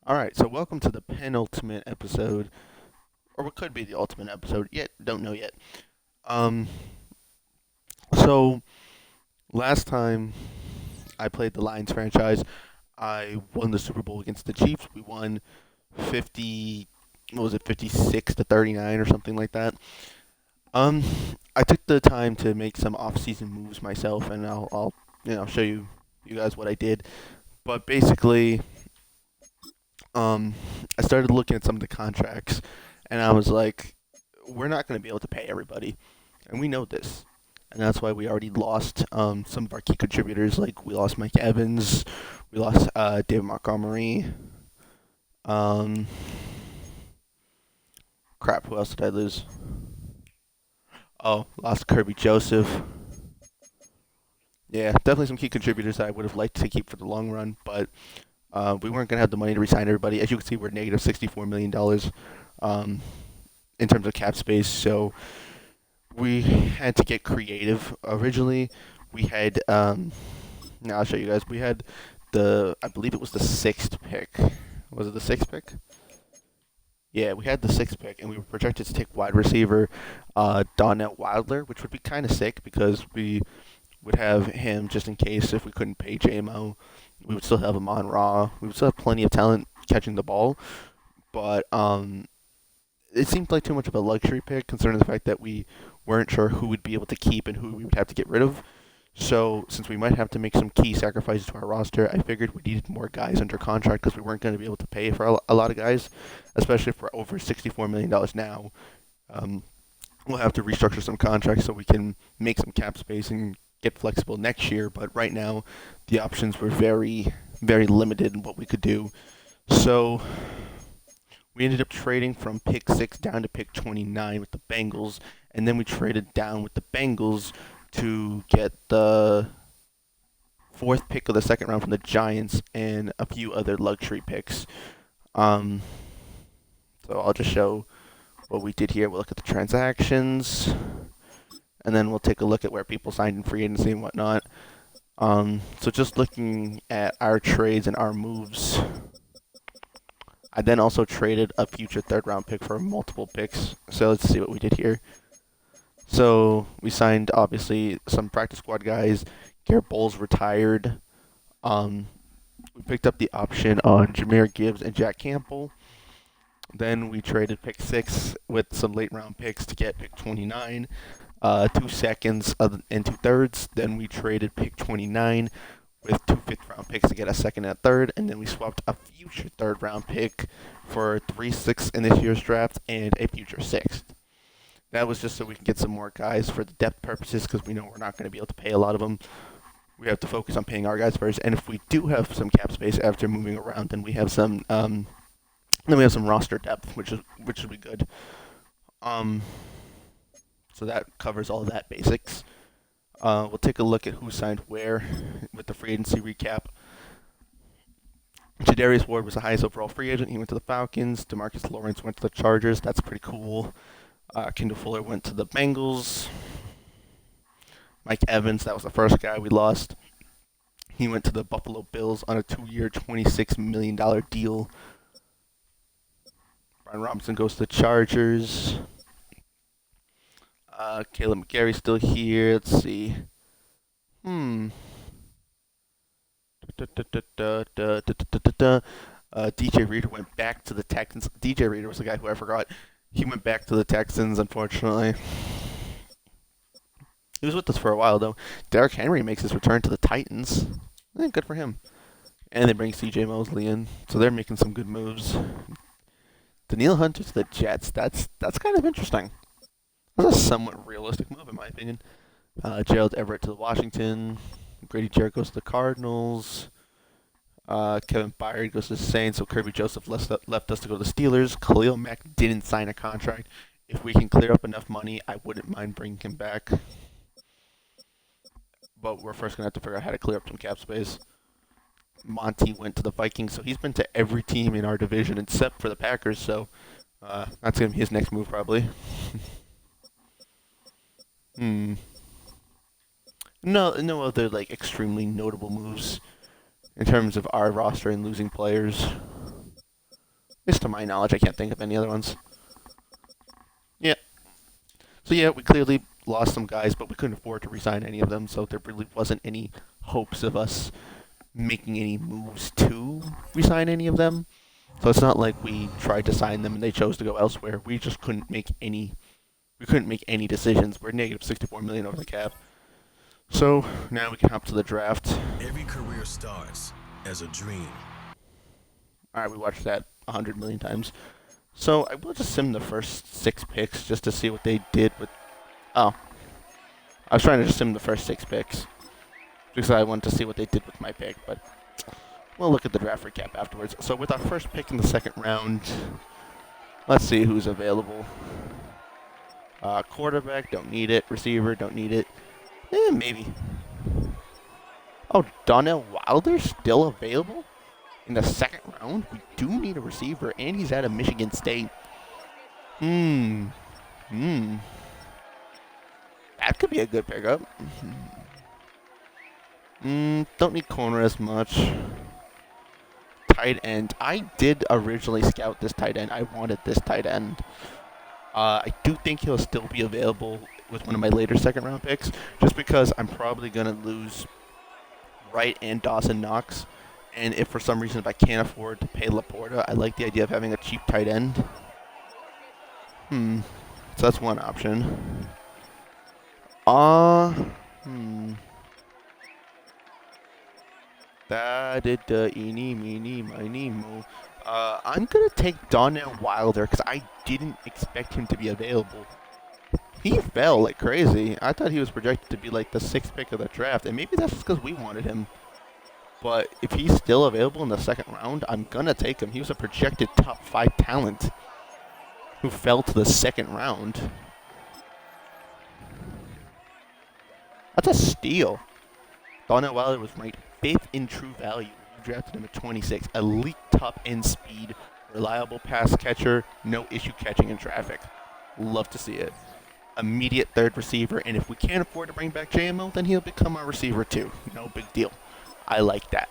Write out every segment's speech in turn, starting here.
Alright, so welcome to the penultimate episode, or what could be the ultimate episode, yet don't know yet. Um, so last time I played the Lions franchise, I won the Super Bowl against the Chiefs. We won 50, what was it, 56 to 39 or something like that. Um, I took the time to make some off-season moves myself, and I'll show you guys what I did. But basically, um, I started looking at some of the contracts, and I was like, we're not going to be able to pay everybody, and we know this, and that's why we already lost some of our key contributors. Like we lost Mike Evans, we lost David Montgomery. Um, Crap, who else did I lose? Oh, lost Kirby Joseph. Yeah, definitely some key contributors that I would have liked to keep for the long run, but we weren't going to have the money to resign everybody. As you can see, we're negative $64 million um, in terms of cap space. So we had to get creative. Originally, we had now I'll show you guys. We had I believe it was the sixth pick. Was it the sixth pick? Yeah, we had the sixth pick, and we were projected to take wide receiver Donnell Wilder, which would be kind of sick because we would have him just in case if we couldn't pay JMO. We would still have him on Raw. We would still have plenty of talent catching the ball, but it seemed like too much of a luxury pick considering the fact that we weren't sure who we'd be able to keep and who we would have to get rid of. So, since we might have to make some key sacrifices to our roster, I figured we needed more guys under contract because we weren't going to be able to pay for a lot of guys, especially if we're over $64 million now. Um, we'll have to restructure some contracts so we can make some cap space and get flexible next year. But right now, the options were very, very limited in what we could do. So, we ended up trading from pick 6 down to pick 29 with the Bengals, and then we traded down with the Bengals to get the fourth pick of the second round from the Giants and a few other luxury picks. Um, so I'll just show what we did here. We'll look at the transactions, and then we'll take a look at where people signed in free agency and whatnot. So just looking at our trades and our moves, I then also traded a future third round pick for multiple picks. So let's see what we did here. So we signed obviously some practice squad guys. Garrett Bowles retired. Um, we picked up the option on Jameer Gibbs and Jack Campbell. Then we traded pick 6 with some late round picks to get pick 29, 2 seconds and 2 thirds. Then we traded pick 29 with 2 fifth round picks to get a second and a third. And then we swapped a future third round pick for 3 6 in this year's draft and a future sixth. That was just so we can get some more guys for the depth purposes because we know we're not going to be able to pay a lot of them. We have to focus on paying our guys first, and if we do have some cap space after moving around, then we have some roster depth, which would be good. Um, so that covers all of that basics. We'll take a look at who signed where with the free agency recap. Jadarius Ward was the highest overall free agent. He went to the Falcons. Demarcus Lawrence went to the Chargers. That's pretty cool. Kendall Fuller went to the Bengals. Mike Evans, that was the first guy we lost. He went to the Buffalo Bills on a 2-year, $26 million deal. Brian Robinson goes to the Chargers. Caleb McGarry's still here. Let's see. DJ Reader went back to the Texans. DJ Reader was the guy who I forgot. He went back to the Texans, unfortunately. He was with us for a while, though. Derrick Henry makes his return to the Titans. Good for him. And they bring C.J. Mosley in, so they're making some good moves. Danielle Hunter to the Jets. That's kind of interesting. That's a somewhat realistic move, in my opinion. Gerald Everett to the Washington. Grady Jarrett goes to the Cardinals. Kevin Byard goes to the Saints. So Kirby Joseph left us to go to the Steelers. Khalil Mack didn't sign a contract. If we can clear up enough money, I wouldn't mind bringing him back. But we're first going to have to figure out how to clear up some cap space. Monty went to the Vikings, so he's been to every team in our division except for the Packers, so that's going to be his next move, probably. And No other like extremely notable moves in terms of our roster and losing players. At least to my knowledge, I can't think of any other ones. Yeah. So yeah, we clearly lost some guys, but we couldn't afford to resign any of them, so there really wasn't any hopes of us making any moves to resign any of them. So it's not like we tried to sign them and they chose to go elsewhere. We just couldn't make any. We couldn't make any decisions. We're negative 64 million over the cap. So now we can hop to the draft. Every career starts as a dream. All right, we watched that 100 million times. So I will just sim the first 6 picks just to see what they did with. Oh, I was trying to just sim the first 6 picks because I wanted to see what they did with my pick, but we'll look at the draft recap afterwards. So with our first pick in the second round, let's see who's available. Quarterback, don't need it. Receiver, don't need it. Maybe. Oh, Donnell Wilder's still available in the second round? We do need a receiver, and he's out of Michigan State. That could be a good pickup. Don't need corner as much. Tight end. I did originally scout this tight end. I wanted this tight end. I do think he'll still be available with one of my later second round picks, just because I'm probably going to lose Wright and Dawson Knox. And if for some reason if I can't afford to pay Laporta, I like the idea of having a cheap tight end. So that's one option. Da did the eeny meeny miny mo. I'm gonna take Donnell Wilder because I didn't expect him to be available. He fell like crazy. I thought he was projected to be like the 6th pick of the draft, and maybe that's just because we wanted him. But if he's still available in the second round, I'm gonna take him. He was a projected top 5 talent who fell to the second round. That's a steal. Donnell Wilder was ranked 5th in true value. You drafted him at 26. Elite top end speed, reliable pass catcher, no issue catching in traffic. Love to see it. Immediate third receiver, and if we can't afford to bring back JMO, then he'll become our receiver too. No big deal. I like that.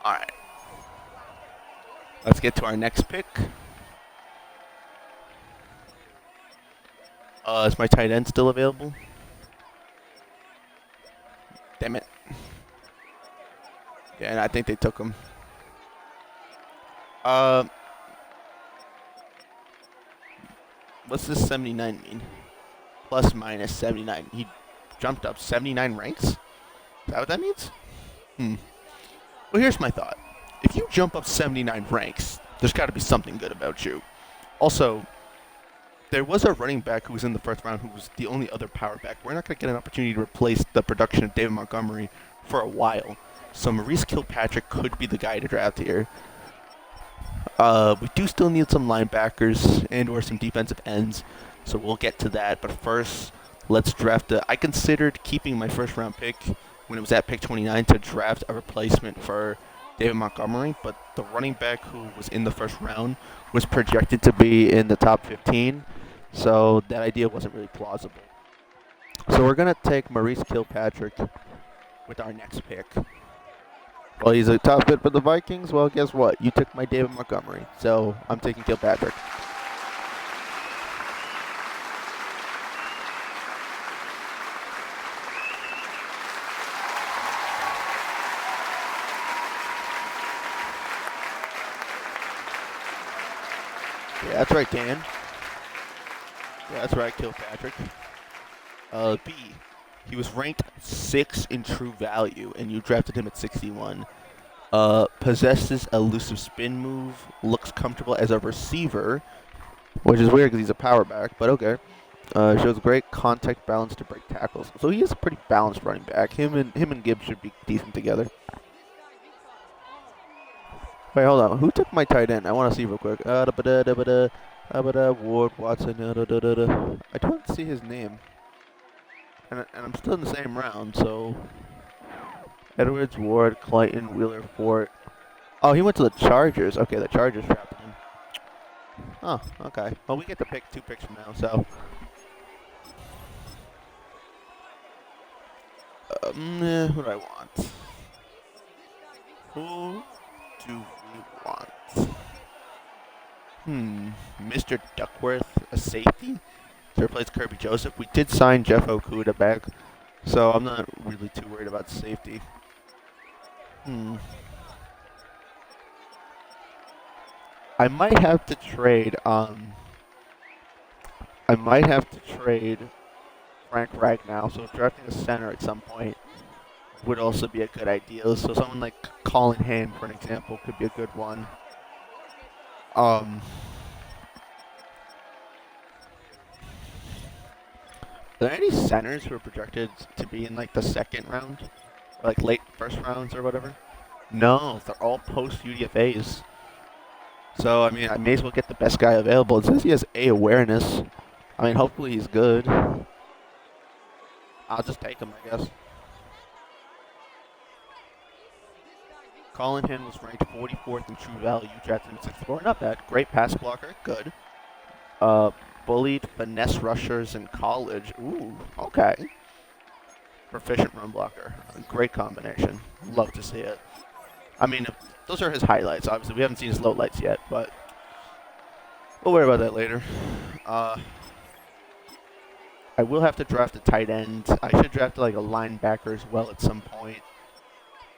All right. Let's get to our next pick. Is my tight end still available? Damn it. Yeah, and I think they took him. What's this 79 mean? Plus minus 79. He jumped up 79 ranks? Is that what that means? Well, here's my thought. If you jump up 79 ranks, there's got to be something good about you. Also, there was a running back who was in the first round who was the only other power back. We're not going to get an opportunity to replace the production of David Montgomery for a while. So Maurice Kilpatrick could be the guy to draft here. We do still need some linebackers and or some defensive ends, so we'll get to that. But first, let's draft I considered keeping my first round pick when it was at pick 29 to draft a replacement for David Montgomery, but the running back who was in the first round was projected to be in the top 15, so that idea wasn't really plausible. So we're going to take Maurice Kilpatrick with our next pick. Well, he's a top fit for the Vikings. Well, guess what? You took my David Montgomery, so I'm taking Kilpatrick. Yeah, that's right, Dan. Yeah, that's right, Kilpatrick. B. He was ranked 6 in true value, and you drafted him at 61. Possesses elusive spin move, looks comfortable as a receiver, which is weird because he's a power back, but okay. Shows great contact balance to break tackles. So he is a pretty balanced running back. Him and Gibbs should be decent together. Wait, hold on. Who took my tight end? I want to see real quick. Ward, Watson. I don't see his name. And I'm still in the same round, so Edwards, Ward, Clayton, Wheeler, Fort. Oh, he went to the Chargers. Okay, the Chargers drafted him. Oh, okay. Well, we get to pick 2 picks from now, so. Who do I want? Who do we want? Mr. Duckworth, a safety to replace Kirby Joseph. We did sign Jeff Okuda back, so I'm not really too worried about safety. Hmm. I might have to trade. I might have to trade Frank Ragnow. So drafting a center at some point would also be a good idea. So someone like Colin Hand, for an example, could be a good one. Um, are there any centers who are projected to be in like the second round, or like late first rounds or whatever? No, they're all post UDFA's. So I mean, I may as well get the best guy available. It says he has A awareness. I mean, hopefully he's good. I'll just take him, I guess. Colin Hand was ranked 44th in true value, drafted in 64. Not bad. Great pass blocker, good. Bullied finesse rushers in college. Ooh, okay. Proficient run blocker. A great combination. Love to see it. I mean, those are his highlights. Obviously, we haven't seen his lowlights yet, but we'll worry about that later. I will have to draft a tight end. I should draft like a linebacker as well at some point.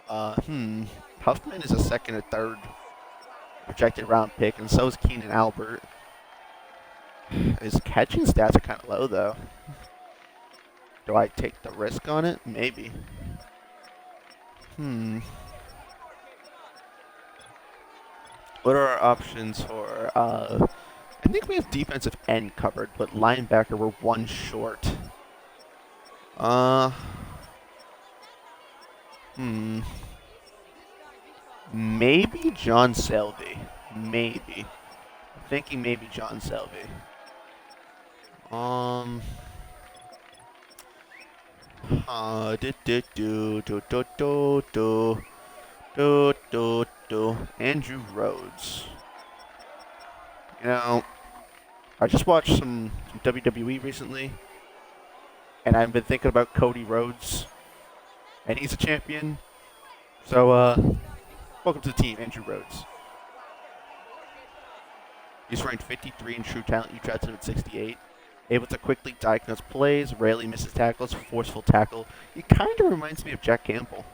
Huffman is a second or third projected round pick, and so is Keenan Albert. His catching stats are kind of low, though. Do I take the risk on it? Maybe. What are our options for, I think we have defensive end covered, but linebacker we're one short. Maybe John Selvey. Maybe. I'm thinking maybe John Selvey. Andrew Rhodes. You know, I just watched some WWE recently, and I've been thinking about Cody Rhodes, and he's a champion. So, welcome to the team, Andrew Rhodes. He's ranked 53 in true talent. You drafted him at 68. Able to quickly diagnose plays, rarely misses tackles, forceful tackle. He kind of reminds me of Jack Campbell.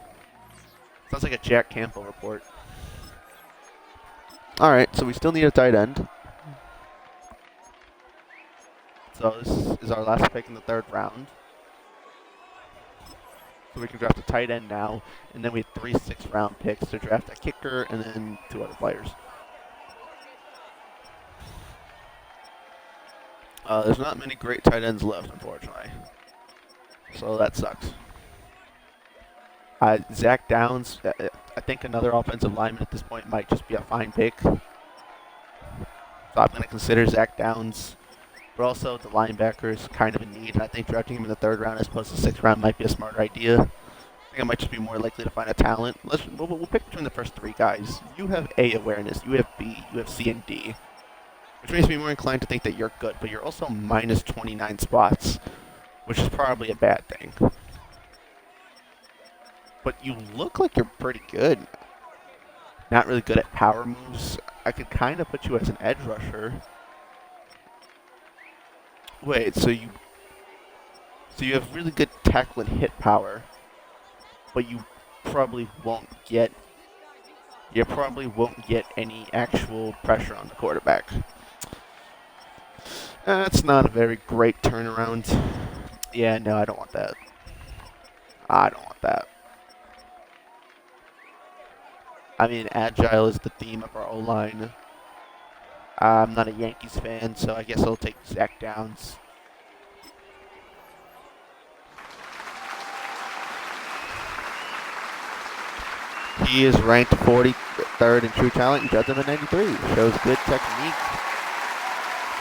Sounds like a Jack Campbell report. All right, so we still need a tight end. So this is our last pick in the third round. So we can draft a tight end now, and then we have 3 6th-round picks to draft a kicker and then 2 other players. There's not many great tight ends left, unfortunately. So that sucks. Zach Downs, I think another offensive lineman at this point might just be a fine pick. So I'm going to consider Zach Downs. But also, the linebacker is kind of a need, and I think drafting him in the 3rd round as opposed to the 6th round might be a smarter idea. I think I might just be more likely to find a talent. We'll pick between the first 3 guys. You have A awareness, you have B, you have C and D. Which makes me more inclined to think that you're good, but you're also minus 29 spots, which is probably a bad thing. But you look like you're pretty good. Not really good at power moves. I could kind of put you as an edge rusher. Wait, so you have really good tackle and hit power, but you probably won't get any actual pressure on the quarterback. That's not a very great turnaround. Yeah, no, I don't want that. I don't want that. I mean, agile is the theme of our O-line. I'm not a Yankees fan, so I guess I'll take Zach Downs. He is ranked 43rd in true talent. He does him at 93. Shows good technique.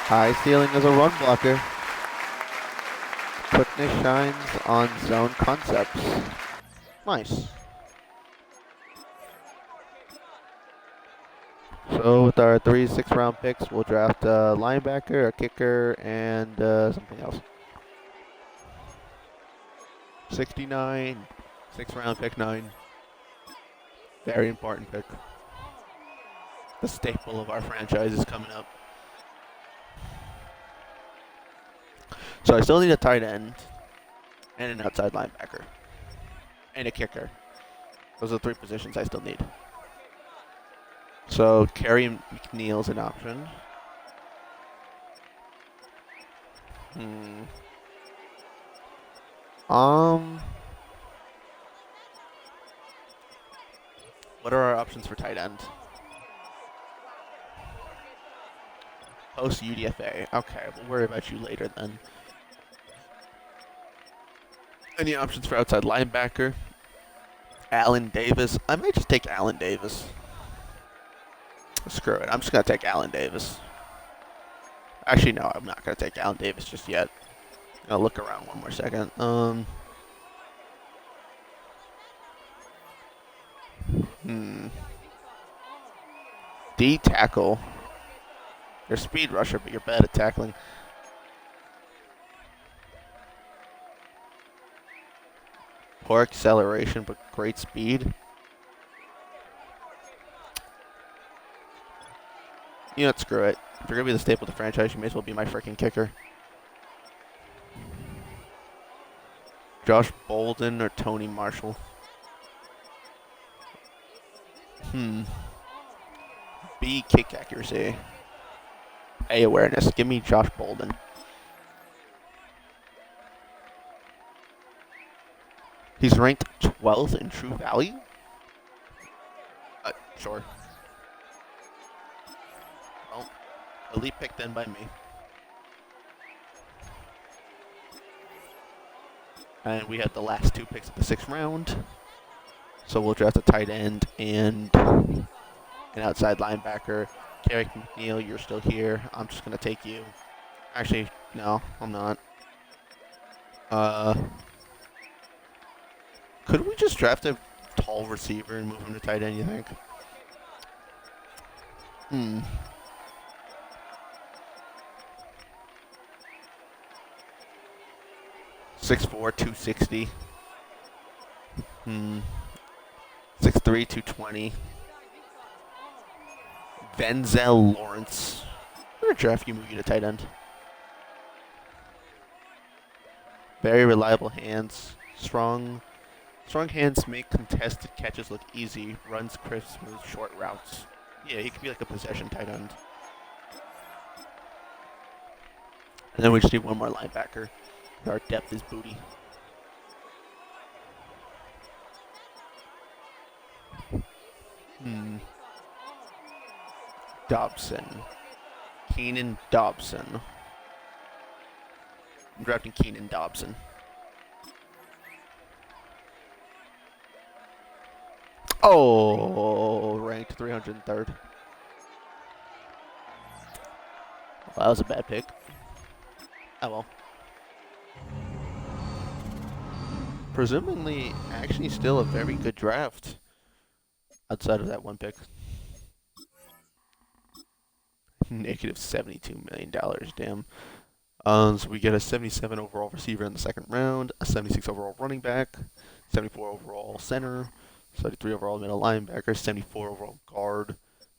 High ceiling as a run blocker. Quickness shines on zone concepts. Nice. So with our 3 6th-round picks, we'll draft a linebacker, a kicker, and something else. 69. 6th round pick 9. Very important pick. The staple of our franchise is coming up. So I still need a tight end and an outside linebacker and a kicker. Those are the 3 positions I still need. So Kerry McNeil's an option. Um, what are our options for tight end? Post UDFA. Okay, we'll worry about you later then. Any options for outside linebacker? Allen Davis. I might just take Allen Davis. Screw it. I'm just going to take Allen Davis. Actually, no, I'm not going to take Allen Davis just yet. I'll look around one more second. D tackle. You're a speed rusher, but you're bad at tackling. Poor acceleration, but great speed. You know what, screw it. If you're going to be the staple of the franchise, you may as well be my freaking kicker. Josh Bolden or Tony Marshall? B, kick accuracy. A, awareness. Give me Josh Bolden. He's ranked 12th in true value? Sure. Well, elite pick then by me. And we have the last 2 picks of the 6th round. So we'll draft a tight end and an outside linebacker. Kerry McNeil, you're still here. I'm just going to take you. Actually, no, I'm not. Could we just draft a tall receiver and move him to tight end, you think? 6'4", 260. 6'3", 220. Denzel Lawrence. We're gonna draft you, move you to tight end. Very reliable hands. Strong hands make contested catches look easy. Runs crisp, smooth, short routes. Yeah, he could be like a possession tight end. And then we just need one more linebacker. Our depth is booty. Dobson. Keenan Dobson. I'm drafting Keenan Dobson. Oh, ranked 303rd. Well, that was a bad pick. Oh well. Presumably, actually still a very good draft. Outside of that one pick. Negative $72 million, damn. So we get a 77 overall receiver in the 2nd round, a 76 overall running back, 74 overall center, 73 overall middle linebacker, 74 overall guard,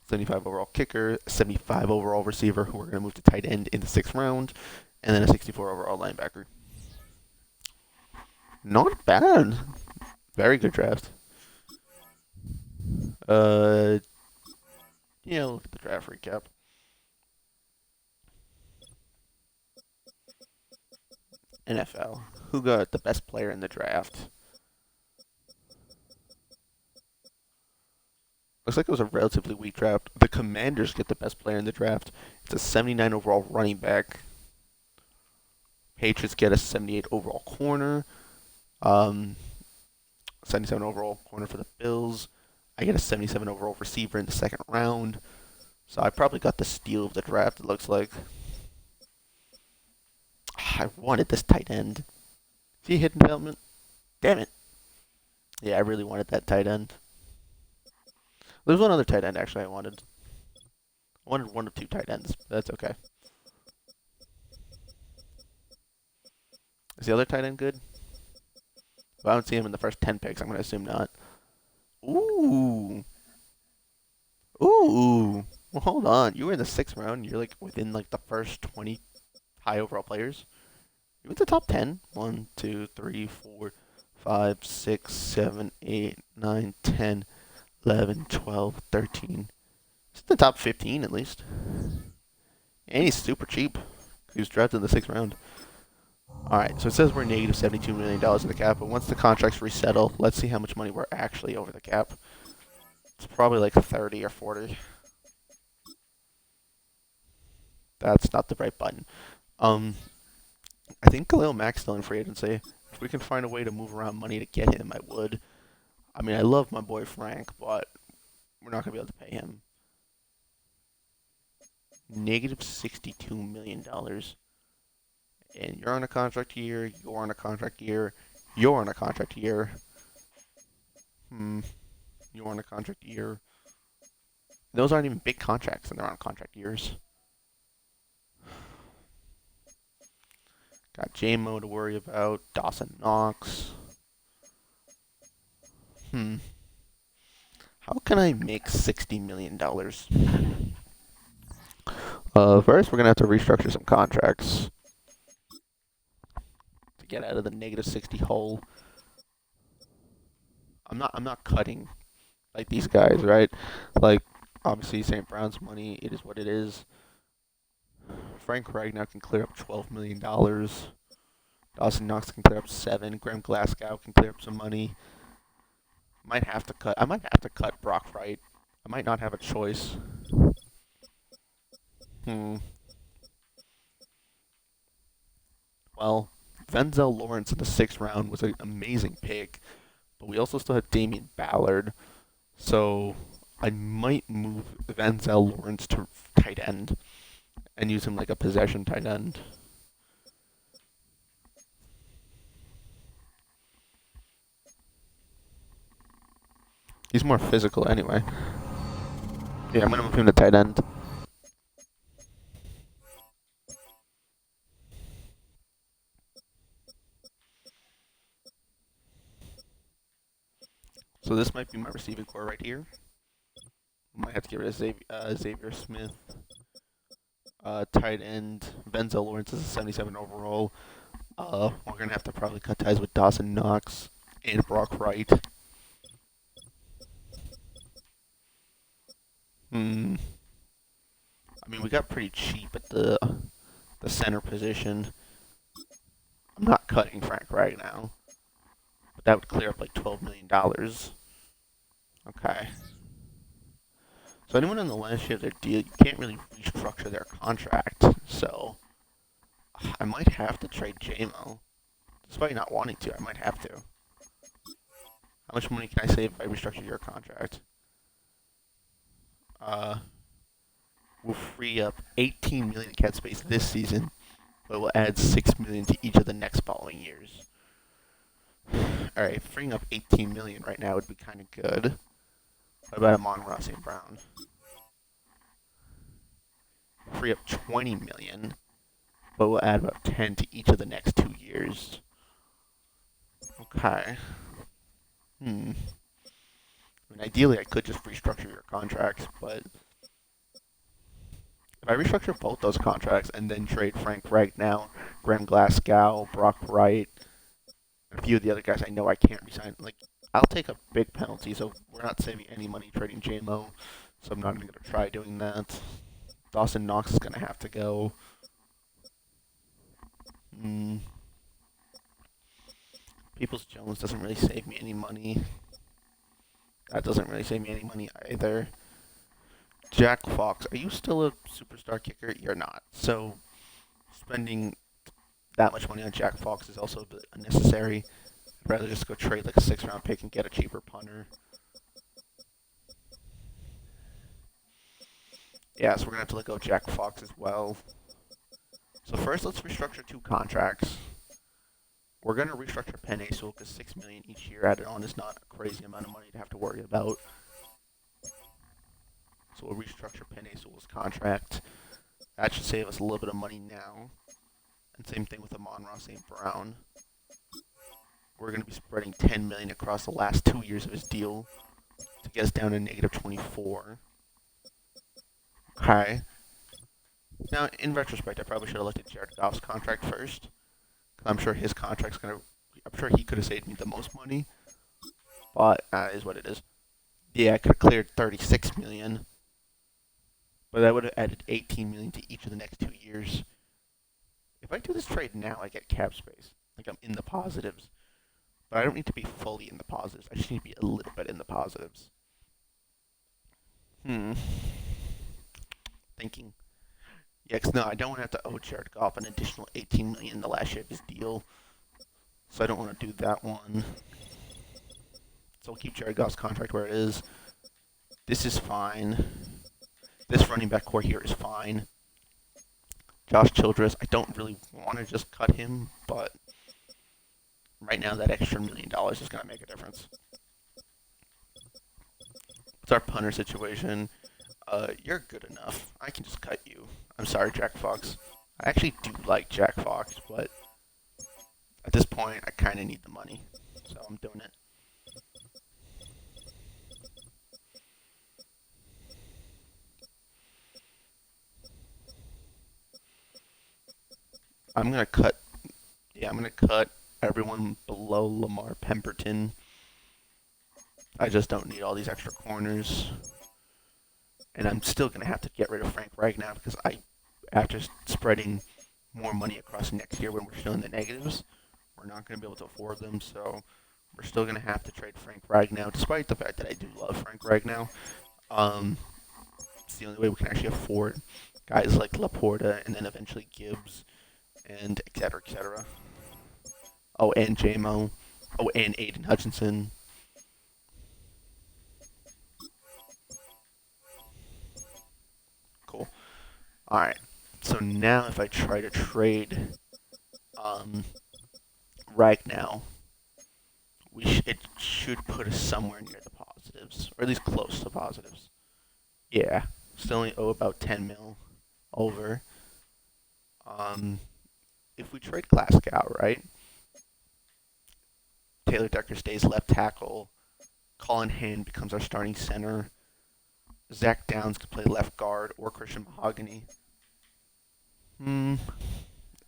75 overall kicker, 75 overall receiver, who we're going to move to tight end in the 6th round, and then a 64 overall linebacker. Not bad. Very good draft. Yeah, look at the draft recap. NFL. Who got the best player in the draft? Looks like it was a relatively weak draft. The Commanders get the best player in the draft. It's a 79 overall running back. Patriots get a 78 overall corner. 77 overall corner for the Bills. I get a 77 overall receiver in the 2nd round. So I probably got the steal of the draft, it looks like. I wanted this tight end. Is he hidden development? Damn it. Yeah, I really wanted that tight end. There's one other tight end, actually, I wanted. I wanted 1 of 2 tight ends, but that's okay. Is the other tight end good? But I don't see him in the first 10 picks. I'm going to assume not. Ooh. Ooh. Well, hold on. You were in the 6th round. You're like within like the first 20 high overall players. You went to top 10. 1, 2, 3, 4, 5, 6, 7, 8, 9, 10, 11, 12, 13. It's the top 15 at least. And he's super cheap. He was drafted in the 6th round. Alright, so it says we're negative $72 million in the cap, but once the contracts resettle, let's see how much money we're actually over the cap. It's probably like 30 or 40. That's not the right button. I think Khalil Mack's still in free agency. If we can find a way to move around money to get him, I would. I mean, I love my boy Frank, but we're not going to be able to pay him. Negative $62 million. And you're on a contract year, you're on a contract year, you're on a contract year. You're on a contract year. Those aren't even big contracts, and they're on contract years. Got J-Mo to worry about. Dawson Knox. How can I make $60 million? First, we're gonna have to restructure some contracts to get out of the negative 60 hole. I'm not cutting like these guys, right? Like obviously St. Brown's money, it is what it is. Frank Ragnow can clear up $12 million. Dawson Knox can clear up 7. Graham Glasgow can clear up some money. Might have to cut. I might have to cut Brock Wright. I might not have a choice. Well, Venzel Lawrence in the 6th round was an amazing pick, but we also still have Damian Ballard. So I might move Venzel Lawrence to tight end and use him like a possession tight end. He's more physical anyway. Yeah, I'm gonna move him to tight end. So this might be my receiving core right here. Might have to get rid of Xavier Smith. Tight end. Venzel Lawrence is a 77 overall. We're gonna have to probably cut ties with Dawson Knox and Brock Wright. I mean, we got pretty cheap at the center position. I'm not cutting Frank right now, but that would clear up like $12 million. Okay. So anyone in the last year of their deal, you can't really restructure their contract. So I might have to trade JMO. Despite not wanting to, I might have to. How much money can I save if I restructure your contract? We'll free up 18 million cap space this season, but we'll add 6 million to each of the next following years. All right, freeing up 18 million right now would be kind of good. What about Amon-Ra St. Brown? Free up 20 million, but we'll add about 10 to each of the next 2 years. Okay. I mean, ideally, I could just restructure your contracts, but if I restructure both those contracts and then trade Frank Ragnow, Graham Glasgow, Brock Wright, and a few of the other guys I know I can't resign, like, I'll take a big penalty, so we're not saving any money trading JMO, so I'm not even going to try doing that. Dawson Knox is going to have to go. Peoples Jones doesn't really save me any money. That doesn't really save me any money either. Jack Fox, are you still a superstar kicker? You're not. So spending that much money on Jack Fox is also a bit unnecessary. I'd rather just go trade like a 6th round pick and get a cheaper punter. Yeah, so we're gonna have to let go of Jack Fox as well. So first, let's restructure 2 contracts. We're gonna restructure Penny Sewell because $6 million each year added on is not a crazy amount of money to have to worry about. So we'll restructure Penny Sewell's contract. That should save us a little bit of money now. And same thing with Amon-Ra St. Brown. we're going to be spreading 10 million across the last 2 years of his deal to get us down to negative 24. Okay. Now, in retrospect, I probably should have looked at Jared Goff's contract first. I'm sure his contract's going to. I'm sure he could have saved me the most money, but that is what it is. Yeah, I could have cleared 36 million, but I would have added 18 million to each of the next 2 years. If I do this trade now, I get cap space. Like I'm in the positives, but I don't need to be fully in the positives. I just need to be a little bit in the positives. Hmm. Thinking. Yeah, 'cause no, I don't want to have to owe Jared Goff an additional 18 million in the last year of his deal, so I don't want to do that one. So we'll keep Jared Goff's contract where it is. This is fine. This running back core here is fine. Josh Childress, I don't really want to just cut him, but right now that extra $1 million is going to make a difference. It's our punter situation. You're good enough. I can just cut you. I'm sorry, Jack Fox. I actually do like Jack Fox, but at this point, I kind of need the money, so I'm doing it. I'm gonna cut. Yeah, I'm gonna cut everyone below Lamar Pemberton. I just don't need all these extra corners, and I'm still gonna have to get rid of Frank Ragnow because after spreading more money across next year when we're still in the negatives, we're not gonna be able to afford them. So we're still gonna have to trade Frank Ragnow, despite the fact that I do love Frank Ragnow. Um, it's the only way we can actually afford guys like Laporta and then eventually Gibbs and et cetera, et cetera. Oh, and JMO. Oh, and Aiden Hutchinson. Cool. All right. So now if I try to trade um, Ragnow, it should put us somewhere near the positives, or at least close to positives. Yeah. Still only owe about 10 mil over. Um, if we trade Glasgow, right? Taylor Decker stays left tackle. Colin Hand becomes our starting center. Zach Downs could play left guard or Christian Mahogany. Hmm.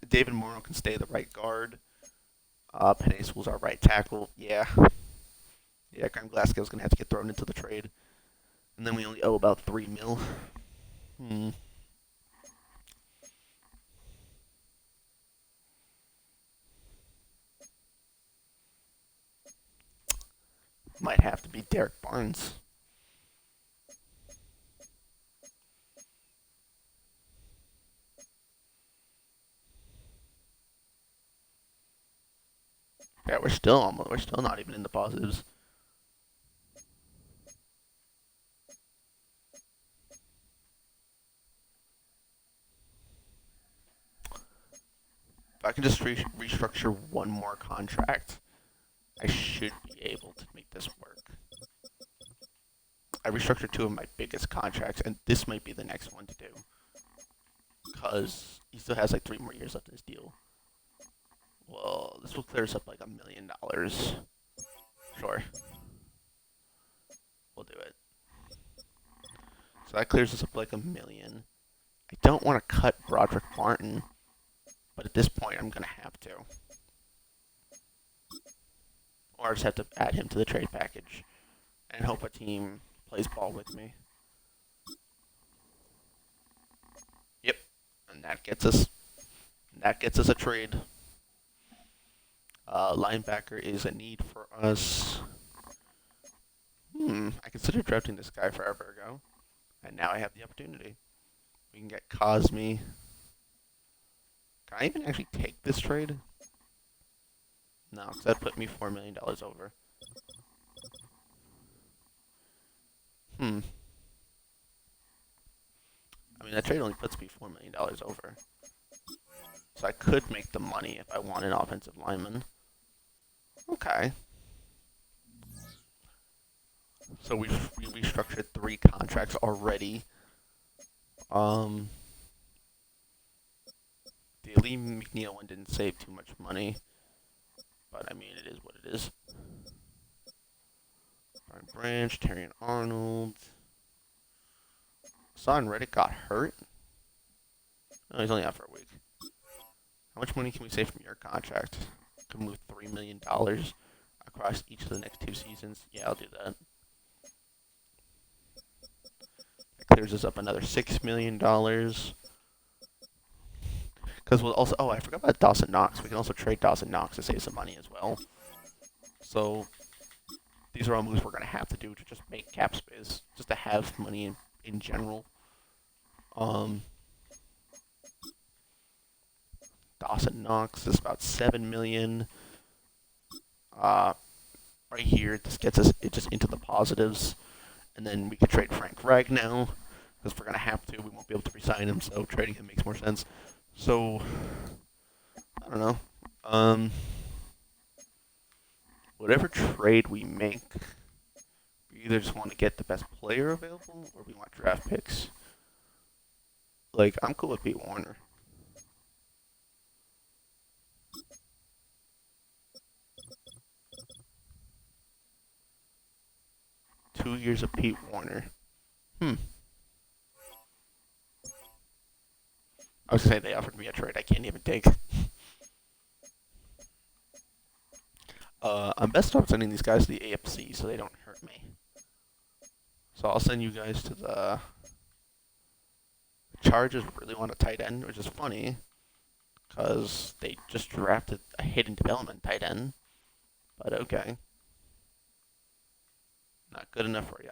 David Morrow can stay the right guard. Penny Sewell's our right tackle. Yeah. Yeah, Graham Glasgow's going to have to get thrown into the trade. And then we only owe about 3 mil. Hmm. Might have to be Derek Barnes. Yeah, we're still not even in the positives. If I can just restructure one more contract, I should be able to make this work. I restructured two of my biggest contracts, and this might be the next one to do. Because he still has like 3 more years left in his deal. Well, this will clear us up like $1 million. Sure. We'll do it. So that clears us up like $1 million. I don't want to cut Broderick Martin, but at this point I'm going to have to. Or I just have to add him to the trade package and hope a team plays ball with me. Yep. And that gets us a trade. Linebacker is a need for us. I considered drafting this guy forever ago, and now I have the opportunity. We can get Cosme. Can I even actually take this trade? No, because that put me $4 million over. I mean, that trade only puts me $4 million over. So I could make the money if I want an offensive lineman. Okay. So we restructured 3 contracts already. The Lee McNeil one didn't save too much money. but I mean, it is what it is. Brian Branch, Terrion Arnold. Son Reddick got hurt. Oh, he's only out for a week. How much money can we save from your contract? Can move $3 million across each of the next 2 seasons. Yeah, I'll do that. That clears us up another $6 million. Because we'll also, I forgot about Dawson Knox. We can also trade Dawson Knox to save some money as well. So these are all moves we're gonna have to do to just make cap space, just to have money in general. Dawson Knox is about 7 million. Right here, this gets us just into the positives, and then we could trade Frank Ragnow because we're gonna have to. We won't be able to resign him, so trading him makes more sense. So I don't know. Whatever trade we make, we either just want to get the best player available or we want draft picks. Like, I'm cool with Pete Warner. $2 years of Pete Warner. I was gonna say they offered me a trade I can't even take. I'm best off sending these guys to the AFC so they don't hurt me. So I'll send you guys to the Chargers. Really want a tight end, which is funny because they just drafted a hidden development tight end. But okay, not good enough for you,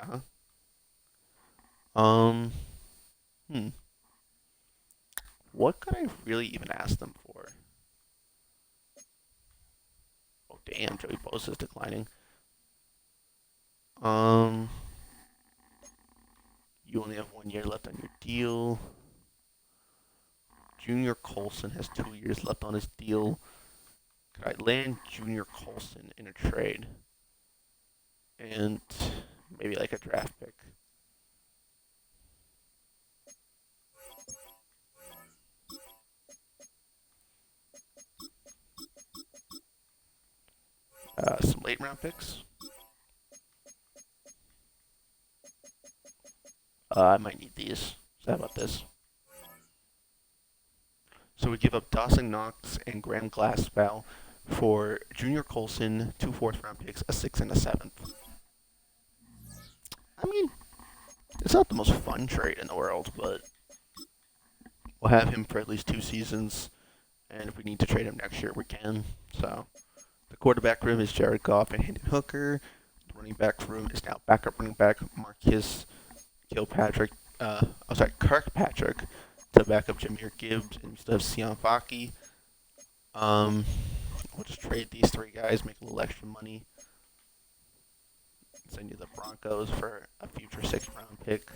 huh? Um, hmm. What could I really even ask them for? Oh damn, Joey Bosa is declining. Um, you only have 1 year left on your deal. Junior Colson has 2 years left on his deal. Could I land Junior Colson in a trade? And maybe like a draft pick. Some late round picks. I might need these. So how about this? So we give up Dawson Knox and Graham Glassbow for Junior Colson, 2 4th round picks, a 6th and a 7th. I mean, it's not the most fun trade in the world, but we'll have him for at least 2 seasons, and if we need to trade him next year, we can. So the quarterback room is Jared Goff and Hendon Hooker. The running back room is now backup running back Marcus Kirkpatrick to back up Jameer Gibbs instead of Sian Faki. We'll just trade these 3 guys, make a little extra money. Send you the Broncos for a future 6th-round pick.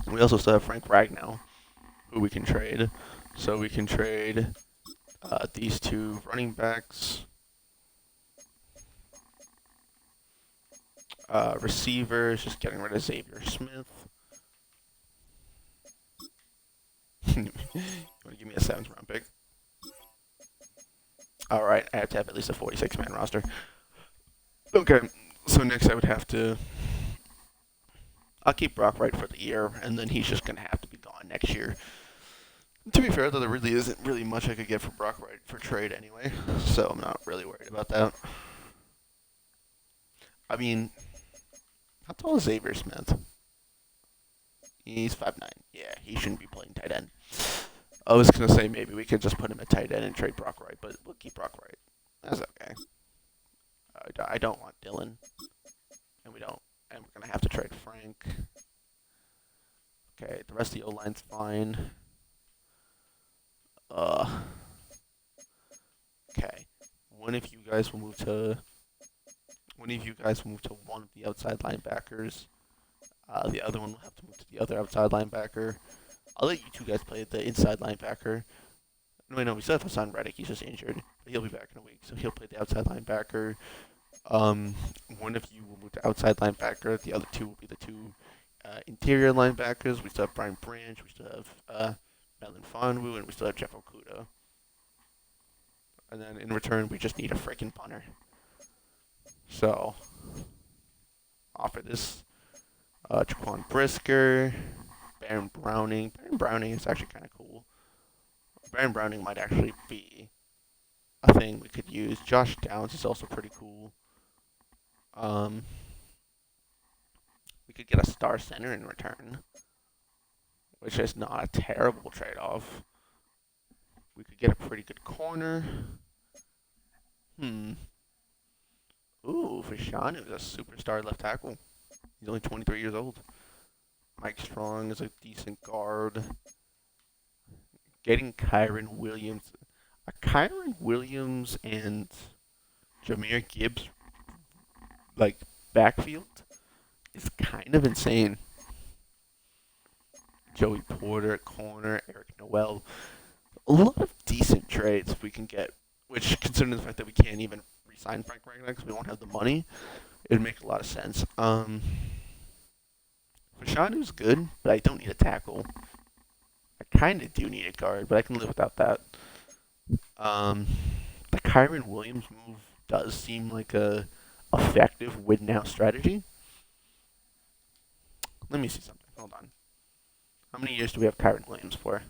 We also still have Frank Ragnow, who we can trade. So we can trade these 2 running backs, receivers, just getting rid of Xavier Smith. You want to give me a 7th-round pick? All right, I have to have at least a 46-man roster. Okay, so next I would have to. I'll keep Brock Wright for the year, and then he's just gonna have to be gone next year. To be fair, though, there really isn't really much I could get for Brock Wright for trade anyway, so I'm not really worried about that. I mean, how tall is Xavier Smith? He's 5'9". Yeah, he shouldn't be playing tight end. I was gonna say maybe we could just put him at tight end and trade Brock Wright, but we'll keep Brock Wright. That's okay. I don't want Dylan, and we're gonna have to trade Frank. Okay, the rest of the O-line's fine. Okay. One of you guys will move to one of the outside linebackers. The other one will have to move to the other outside linebacker. I'll let you 2 guys play the inside linebacker. No, we still have Hassan Reddick. He's just injured. But he'll be back in a week, so he'll play the outside linebacker. One of you will move to outside linebacker. The other 2 will be the 2 interior linebackers. We still have Brian Branch. We still have Melvin Fonwu, and we still have Jeff Okuda. And then in return, we just need a freaking punter. So offer this Jaquan Brisker, Baron Browning. Baron Browning is actually kind of cool. Baron Browning might actually be a thing we could use. Josh Downs is also pretty cool. Um, we could get a star center in return, which is not a terrible trade-off. We could get a pretty good corner. Hmm. Ooh, Fashanu is a superstar left tackle. He's only 23 years old. Mike Strong is a decent guard. Getting Kyron Williams. Kyron Williams and Jameer Gibbs, like, backfield is kind of insane. Joey Porter at corner, Eric Noel. A lot of decent trades if we can get, which, considering the fact that we can't even re-sign Frank Ragnar because we won't have the money, it would make a lot of sense. Fashanu's good, but I don't need a tackle. I kind of do need a guard, but I can live without that. The Kyron Williams move does seem like a effective win now strategy. Let me see something. Hold on. How many years do we have Kyron Williams for?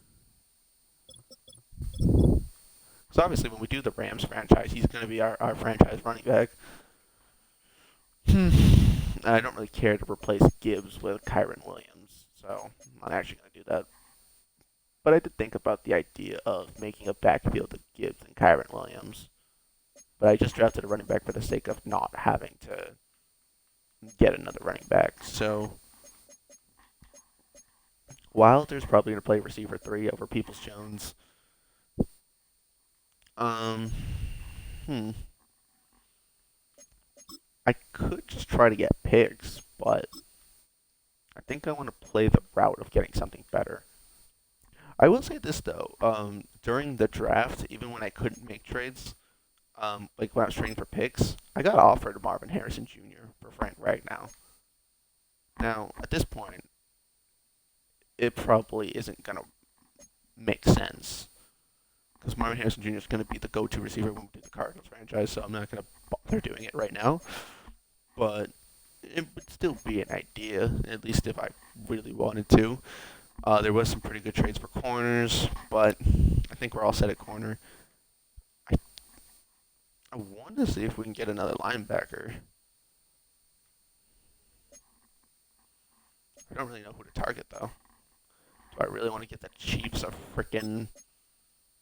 So obviously, when we do the Rams franchise, he's going to be our franchise running back. I don't really care to replace Gibbs with Kyron Williams, so I'm not actually going to do that. But I did think about the idea of making a backfield of Gibbs and Kyron Williams. But I just drafted a running back for the sake of not having to get another running back. So Wilder's probably going to play receiver 3 over Peoples-Jones. I could just try to get picks, but I think I want to play the route of getting something better. I will say this though, during the draft, even when I couldn't make trades, like when I was trading for picks, I got offered Marvin Harrison Jr. for Frank Ragnow. Now, at this point, it probably isn't gonna make sense because Marvin Harrison Jr. is gonna be the go-to receiver when we do the Cardinals franchise, so I'm not gonna bother doing it right now. But it would still be an idea, at least if I really wanted to. There was some pretty good trades for corners, but I think we're all set at corner. I I want to see if we can get another linebacker. I don't really know who to target though. Do I really want to get the Chiefs a freaking?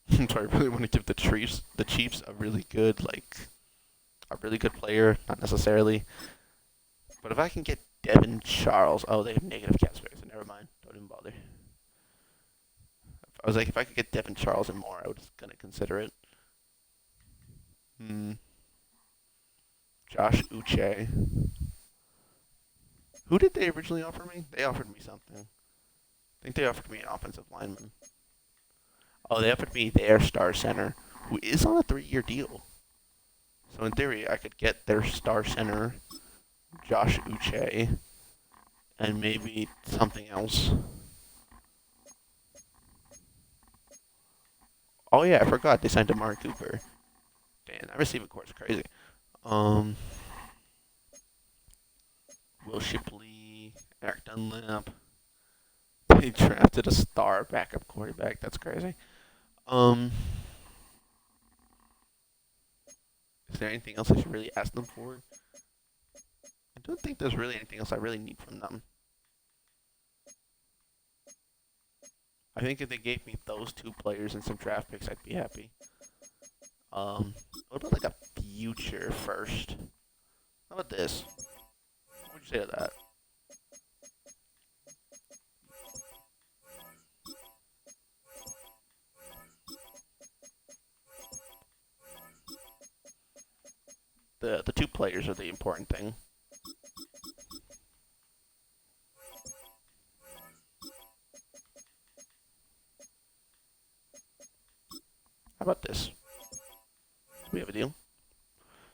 Do I really want to give the Chiefs a really good a really good player? Not necessarily. But if I can get Devin Charles, oh, they have negative cap space. So never mind. Don't even bother. I was like, if I could get Devin Charles and more, I was gonna consider it. Josh Uche. Who did they originally offer me? They offered me something. I think they offered me an offensive lineman. Oh, they offered me their star center, who is on a 3-year deal. So in theory, I could get their star center, Josh Uche, and maybe something else. Oh yeah, I forgot they signed Amari Cooper. Damn, that receiving core is crazy. Will Shipley, Eric Dunlap. They drafted a star backup quarterback. That's crazy. Is there anything else I should really ask them for? I don't think there's really anything else I really need from them. I think if they gave me those 2 players and some draft picks, I'd be happy. What about like a future first? How about this? What would you say to that? The 2 players are the important thing. How about this? Do we have a deal?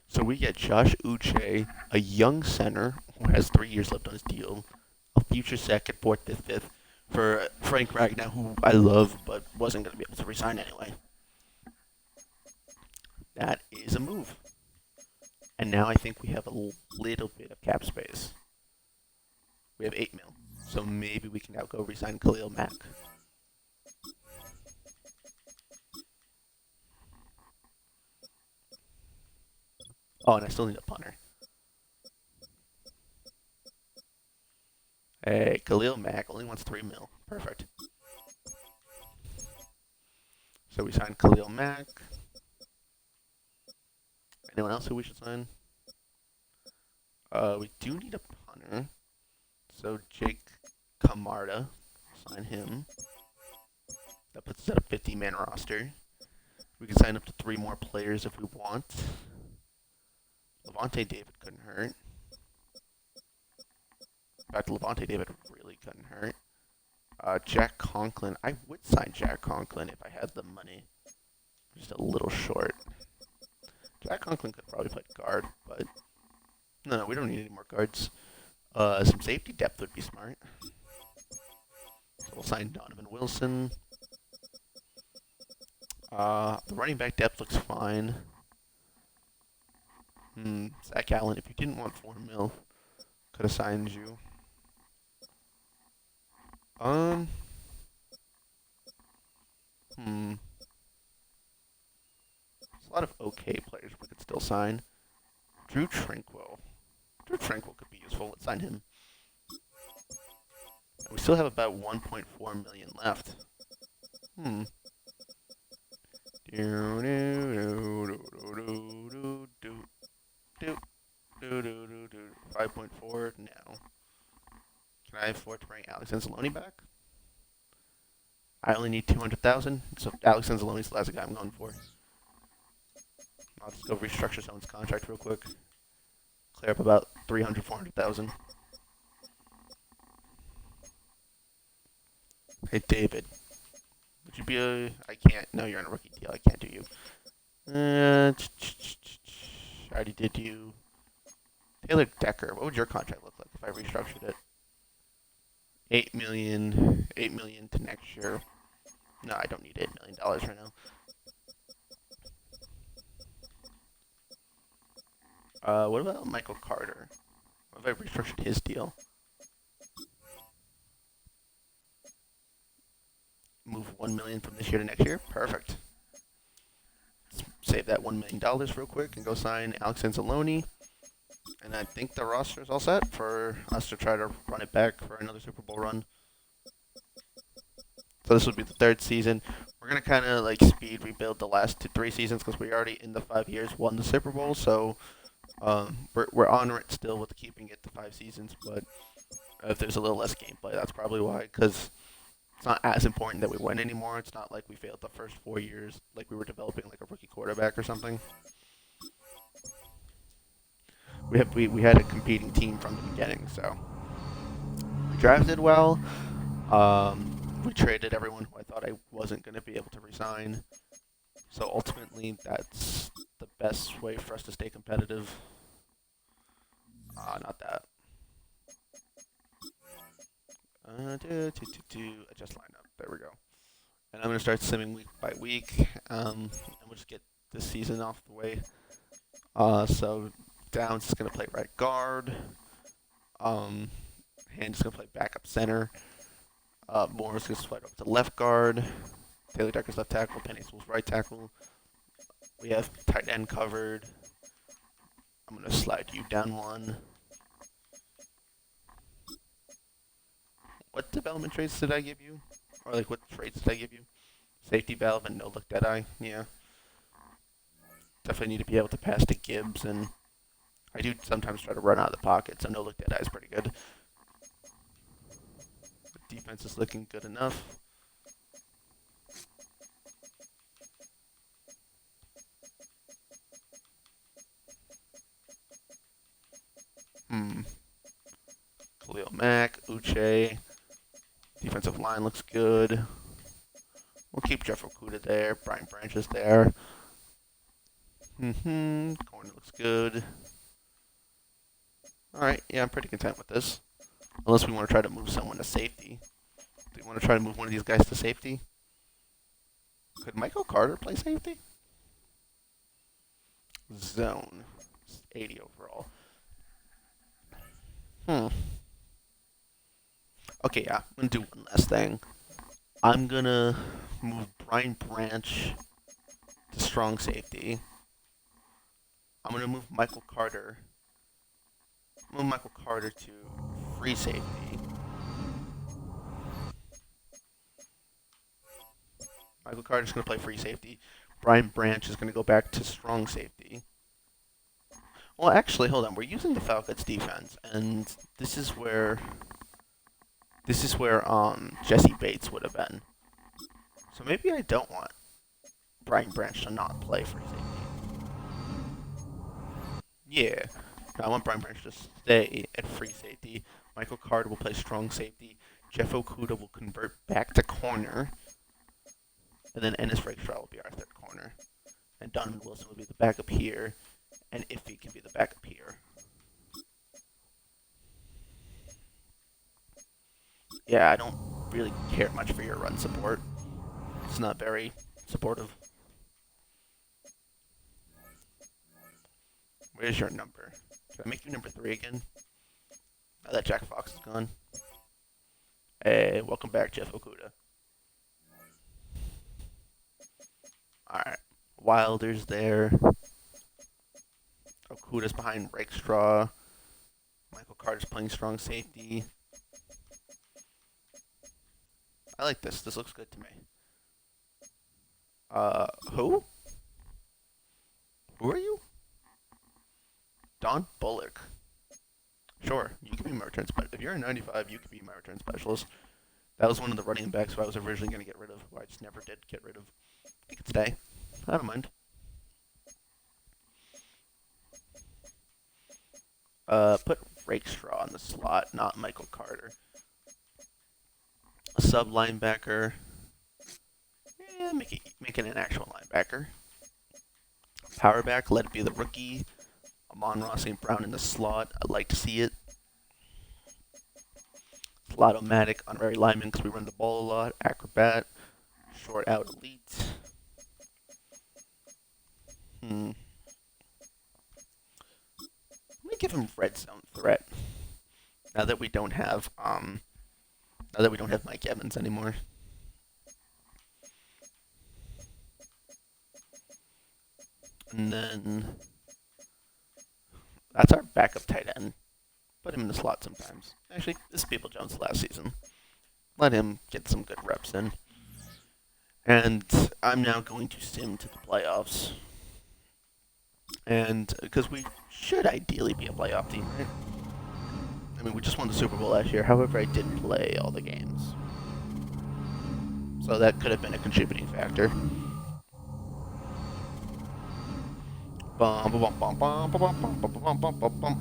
So we get Josh Uche, a young center who has 3 years left on his deal, a future second, fourth, fifth for Frank Ragnow, who I love but wasn't going to be able to resign anyway. That is a move. And now I think we have a little bit of cap space. We have 8 mil. So maybe we can now go resign Khalil Mack. Oh, and I still need a punter. Hey, Khalil Mack only wants 3 mil. Perfect. So we signed Khalil Mack. Anyone else who we should sign? We do need a punter. So Jake Camarda, sign him. That puts us at a 50-man roster. We can sign up to 3 more players if we want. Levante David couldn't hurt. In fact, Levante David really couldn't hurt. Jack Conklin. I would sign Jack Conklin if I had the money. Just a little short. Jack Conklin could probably play guard, but no, we don't need any more guards. Some safety depth would be smart. So we'll sign Donovan Wilson. The running back depth looks fine. Zach Allen, if you didn't want 4 mil, could have signed you. There's a lot of okay players we could still sign. Drew Tranquil. Drew Tranquil could be useful. Let's sign him. And we still have about 1.4 million left. 5.4 now. Can I afford to bring Alex Anzalone back? I only need 200,000, so Alex Anzalone's the last guy I'm going for. I'll just go restructure someone's contract real quick. Clear up about 300, 400,000. Hey, David. Would you be a... I can't. No, you're on a rookie deal. I can't do you. I already did you. Taylor Decker. What would your contract look like if I restructured it? 8 million. 8 million to next year. No, I don't need $8 million right now. What about Michael Carter? What if I restructured his deal? Move 1 million from this year to next year. Perfect. Let's save that $1 million real quick and go sign Alex Anzalone. And I think the roster is all set for us to try to run it back for another Super Bowl run. So this would be the 3rd season. We're gonna kind of like speed rebuild the last 3 seasons because we already in the 5 years won the Super Bowl. So we're on it still with keeping it to 5 seasons. But if there's a little less gameplay, that's probably why. Because it's not as important that we win anymore. It's not like we failed the first 4 years, like we were developing like a rookie quarterback or something. We had a competing team from the beginning, so we drafted well. We traded everyone who I thought I wasn't going to be able to resign. So ultimately, that's the best way for us to stay competitive. Not that. Adjust lineup. There we go. And I'm going to start simming week by week. And we'll just get this season off the way. So Downs is going to play right guard. Hand is going to play backup center. Morris is going to slide over to left guard. Taylor Decker's left tackle. Penny Sewell's right tackle. We have tight end covered. I'm going to slide you down one. What development traits did I give you? Or like what traits did I give you? Safety valve and no look dead eye. Yeah. Definitely need to be able to pass to Gibbs, and I do sometimes try to run out of the pocket, so no look dead eye is pretty good. The defense is looking good enough. Khalil Mack, Uche. Defensive line looks good. We'll keep Jeff Okuda there. Brian Branch is there. Corner looks good. Alright, yeah, I'm pretty content with this. Unless we want to try to move someone to safety. Do you want to try to move one of these guys to safety? Could Michael Carter play safety? Zone. 80 overall. Hmm. Okay, yeah. I'm going to do one last thing. I'm going to move Brian Branch to strong safety. I'm going to move Michael Carter. Move Michael Carter to free safety. Michael Carter's going to play free safety. Brian Branch is going to go back to strong safety. Well, actually, hold on. We're using the Falcons defense, and this is where Jesse Bates would have been. So maybe I don't want Brian Branch to not play free safety. Yeah. No, I want Brian Branch to stay at free safety. Michael Carter will play strong safety. Jeff Okuda will convert back to corner. And then Ennis Rakestraw will be our third corner. And Donovan Wilson will be the backup here. And Iffy can be the backup here. Yeah, I don't really care much for your run support. It's not very supportive. Where's your number? Can I make you number 3 again? Now that Jack Fox is gone. Hey, welcome back, Jeff Okuda. Alright. Wilder's there. Okuda's behind Rakestraw. Michael Carter's playing strong safety. I like this. This looks good to me. Who? Who are you? Don Bullock. Sure, you can be my return specialist. If you're a 95, you can be my return specialist. That was one of the running backs who I was originally going to get rid of, who I just never did get rid of. He could stay. I don't mind. Put Rakestraw in the slot, not Michael Carter. A sub linebacker. Yeah, make it an actual linebacker. Power back, let it be the rookie. Amon-Ra St. Brown in the slot. I'd like to see it. Slot-o-matic, honorary lineman because we run the ball a lot. Acrobat. Short out elite. Let me give him red zone threat. Now that we don't have Mike Evans anymore. And then that's our backup tight end. Put him in the slot sometimes. Actually, this is People Jones last season. Let him get some good reps in. And I'm now going to sim to the playoffs. And because we should ideally be a playoff team, right? I mean, we just won the Super Bowl last year. However, I didn't play all the games. So that could have been a contributing factor. Bum, bum, bum, bum, bum, bum, bum, bum, bum, bum, bum.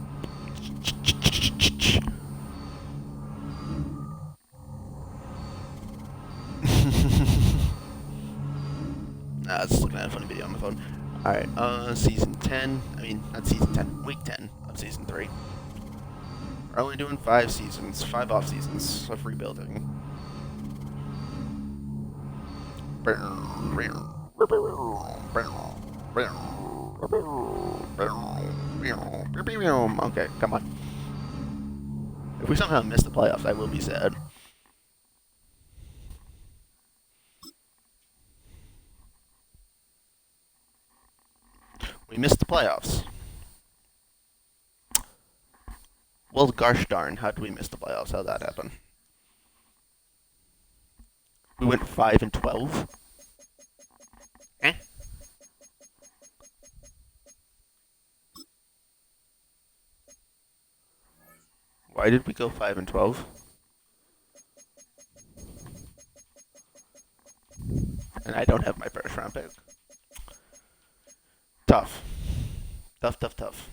Nah, I was just looking at a funny video on my phone. Alright, season 10. I mean, not season 10. Week 10 of season 3. We're only doing 5 seasons. 5 off seasons of rebuilding. Okay, come on. If we somehow miss the playoffs, I will be sad. We missed the playoffs. Well, gosh darn, how did we miss the playoffs? How'd that happen? We went 5-12. Eh? Why did we go 5-12? And I don't have my first round pick. Tough. Tough, tough, tough.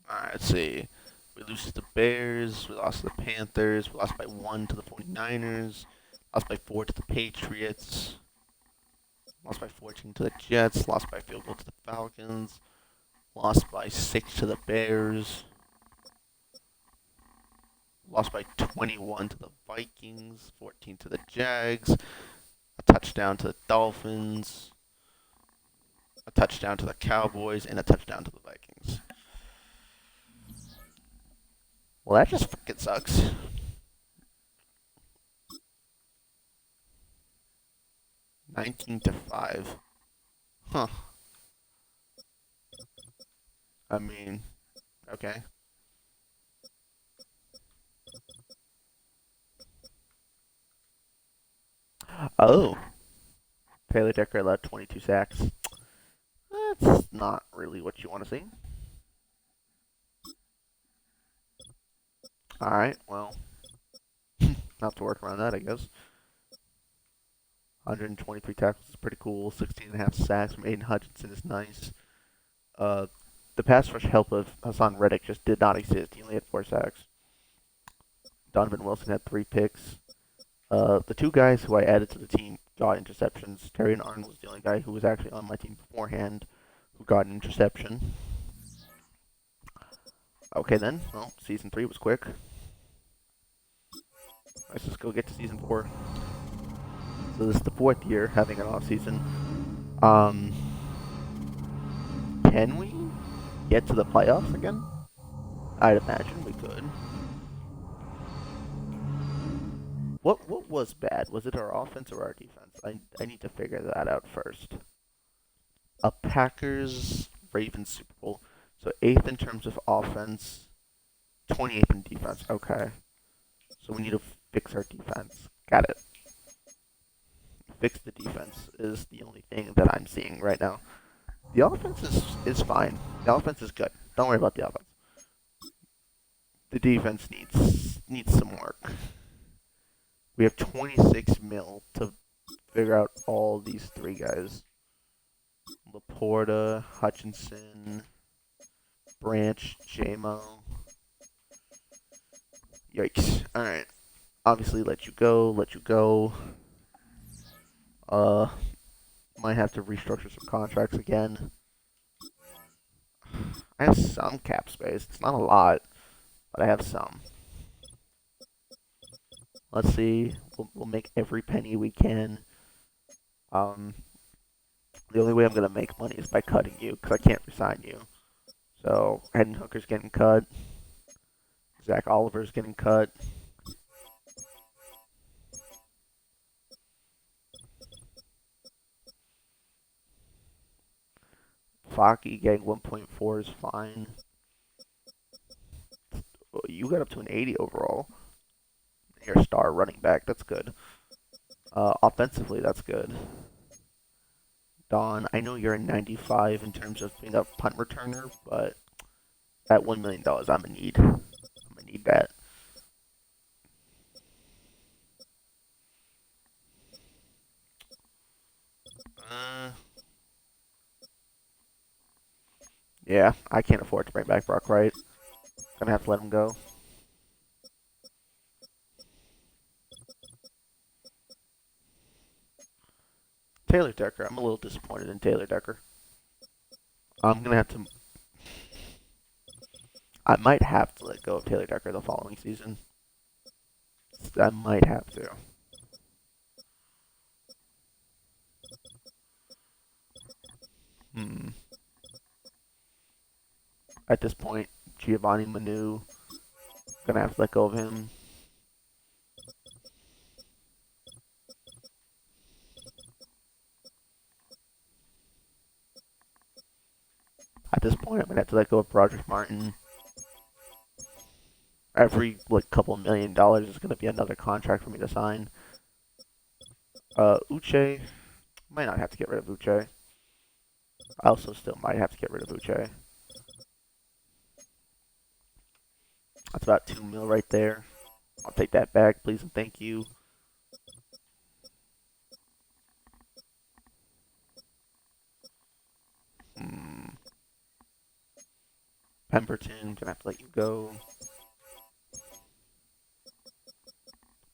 Alright, let's see. We lose to the Bears. We lost to the Panthers. We lost by 1 to the 49ers. Lost by 4 to the Patriots. Lost by 14 to the Jets. Lost by field goal to the Falcons. Lost by 6 to the Bears. Lost by 21 to the Vikings. 14 to the Jags. A touchdown to the Dolphins. A touchdown to the Cowboys. And a touchdown to the Vikings. Well, that just fucking sucks. 19-5. Huh. I mean, okay. Oh, Taylor Decker allowed 22 sacks. That's not really what you want to see. All right, well, I'll have to work around that, I guess. 123 tackles is pretty cool. 16 and a half sacks from Aiden Hutchinson is nice. Uh, the pass rush help of Hassan Reddick just did not exist. He only had 4 sacks. Donovan Wilson had 3 picks. The 2 guys who I added to the team got interceptions. Terry and Arnold was the only guy who was actually on my team beforehand who got an interception. Okay then, well, season 3 was quick. Let's just go get to season 4. So this is the 4th year having an off season. Can we get to the playoffs again? I'd imagine we could. What was bad? Was it our offense or our defense? I need to figure that out first. A Packers Ravens Super Bowl. So 8th in terms of offense, 28th in defense. Okay. So we need to fix our defense. Got it. Fix the defense is the only thing that I'm seeing right now. The offense is fine. The offense is good. Don't worry about the offense. The defense needs some work. We have 26 mil to figure out all these 3 guys. Laporta, Hutchinson, Branch, JMO. Yikes. Alright. Obviously let you go. Might have to restructure some contracts again. I have some cap space. It's not a lot, but I have some. Let's see. We'll make every penny we can. The only way I'm gonna make money is by cutting you, because I can't resign you. So Hendon Hooker's getting cut. Zach Oliver's getting cut. Faki getting 1.4 is fine. You got up to an 80 overall. You're a star running back. That's good. Offensively, that's good. Don, I know you're a 95 in terms of being a punt returner, but at $1 million, I'm gonna need that. Uh, yeah, I can't afford to bring back Brock Wright. Gonna have to let him go. Taylor Decker, I'm a little disappointed in Taylor Decker. I'm gonna have to. I might have to let go of Taylor Decker the following season. I might have to. Hmm. At this point, Giovanni Manu, gonna have to let go of him. At this point, I'm gonna have to let go of Broderick Martin. Every couple $1 million is gonna be another contract for me to sign. Uche, might not have to get rid of Uche. I also still might have to get rid of Uche. That's about 2 mil right there. I'll take that back, please and thank you. Pemberton, gonna have to let you go.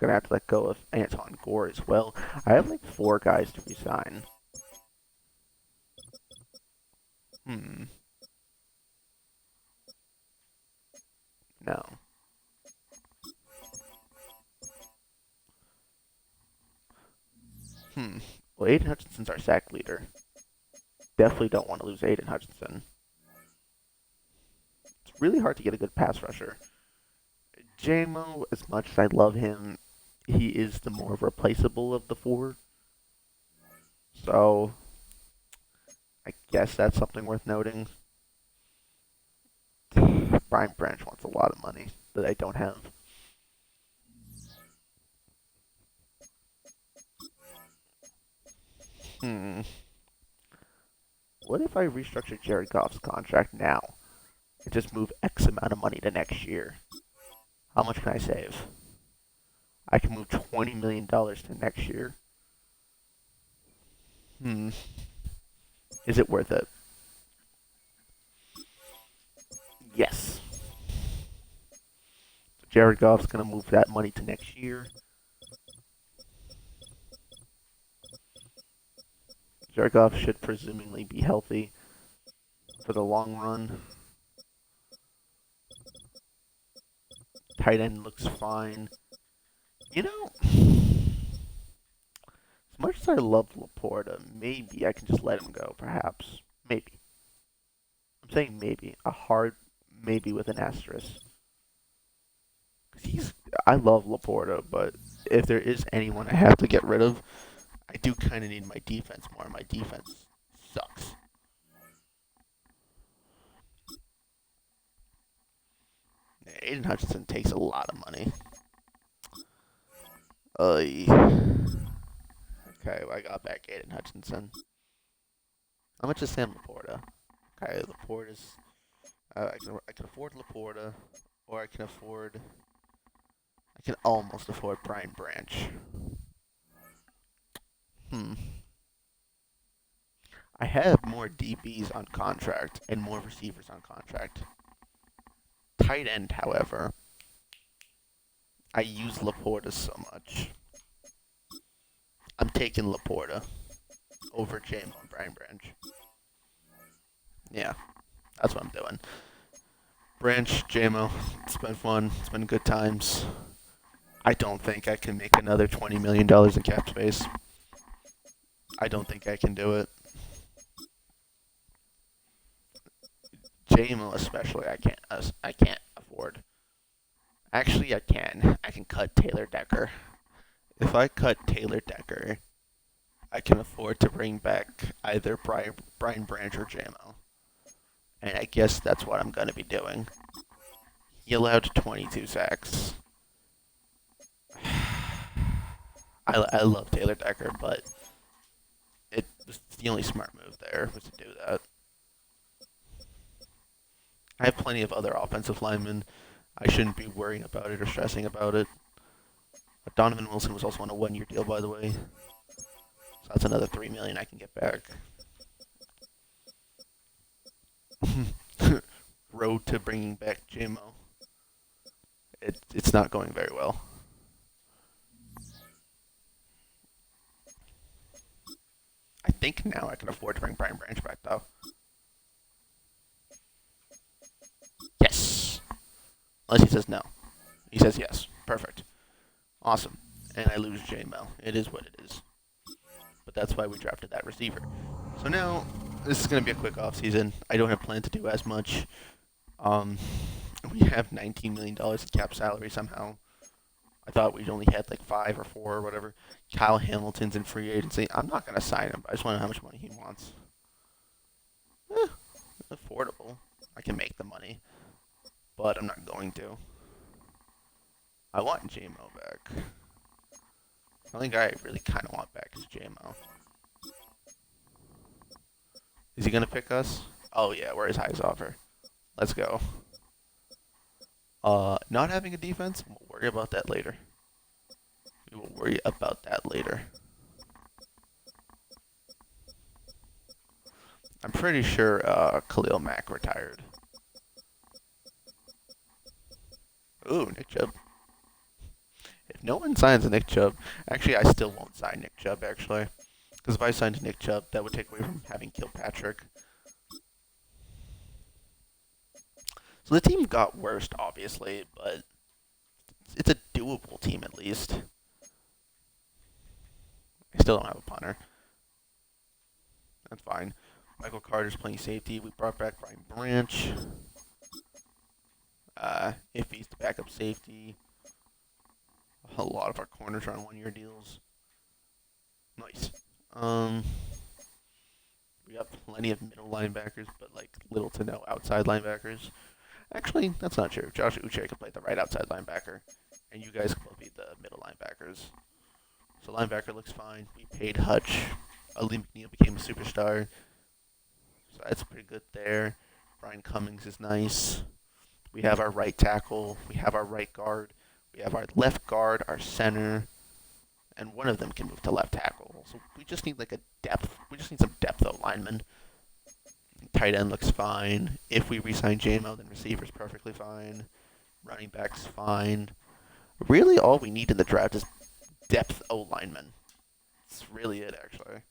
gonna have to let go of Anton Gore as well. I have like four guys to resign. Hmm. No. Hmm. Well, Aiden Hutchinson's our sack leader. Definitely don't want to lose Aiden Hutchinson. It's really hard to get a good pass rusher. JMO, as much as I love him, he is the more replaceable of the four. So I guess that's something worth noting. Brian Branch wants a lot of money that I don't have. Hmm. What if I restructure Jared Goff's contract now and just move X amount of money to next year? How much can I save? I can move $20 million to next year. Hmm. Is it worth it? Yes. So Jared Goff's going to move that money to next year. Jared Goff should presumably be healthy for the long run. Tight end looks fine. You know, as much as I love Laporta, maybe I can just let him go, perhaps. Maybe. I'm saying maybe. A hard maybe with an asterisk. I love Laporta, but if there is anyone I have to get rid of, I do kind of need my defense more. My defense sucks. Aiden Hutchinson takes a lot of money. Okay, well, I got back Aiden Hutchinson. How much is Sam Laporta? Okay, Laporta's. I can afford Laporta, or I can almost afford Brian Branch. Hmm. I have more DBs on contract and more receivers on contract. Tight end, however, I use Laporta so much. I'm taking Laporta over JMO and Brian Branch. Yeah, that's what I'm doing. Branch, JMO, it's been fun. It's been good times. I don't think I can make another $20 million in cap space. I don't think I can do it. JMO especially, I can't afford. Actually, I can. I can cut Taylor Decker. If I cut Taylor Decker, I can afford to bring back either Brian Branch or JMO. And I guess that's what I'm going to be doing. He allowed 22 sacks. I love Taylor Decker, but it was the only smart move there was to do that. I have plenty of other offensive linemen. I shouldn't be worrying about it or stressing about it. But Donovan Wilson was also on a one-year deal, by the way. So that's another $3 million I can get back. Road to bringing back JMO. It's not going very well. I think now I can afford to bring Brian Branch back, though. Yes. Unless he says no. He says yes. Perfect. Awesome. And I lose JMO. It is what it is. But that's why we drafted that receiver. So now, this is going to be a quick off season. I don't have planned to do as much. Um, we have $19 million in cap salary somehow. I thought we'd only had like 5 or 4 or whatever. Kyle Hamilton's in free agency. I'm not going to sign him. I just want to know how much money he wants. Eh, affordable. I can make the money. But I'm not going to. I want JMO back. The only guy I really kind of want back is JMO. Is he going to pick us? Oh, yeah. Where's High's offer? Let's go. Not having a defense? We'll worry about that later. We will worry about that later. I'm pretty sure Khalil Mack retired. Ooh, Nick Chubb. If No one signs Nick Chubb. Actually, I still won't sign Nick Chubb, actually. Because if I signed Nick Chubb, that would take away from having Kilpatrick. So the team got worse, obviously, but it's a doable team at least. I still don't have a punter. That's fine. Michael Carter's playing safety. We brought back Brian Branch. If he's the backup safety. A lot of our corners are on 1-year deals. Nice. We got plenty of middle linebackers, but like little to no outside linebackers. Actually, that's not true. Josh Uche could play the right outside linebacker, and you guys could both be the middle linebackers. So linebacker looks fine. We paid Hutch. Ali McNeil became a superstar, so that's pretty good there. Brian Cummings is nice. We have our right tackle. We have our right guard. We have our left guard, our center, and one of them can move to left tackle. So we just need like a depth. We just need some depth though, linemen. Tight end looks fine. If we re-sign JMO, then receiver's perfectly fine. Running back's fine. Really, all we need in the draft is depth O linemen. That's really it, actually.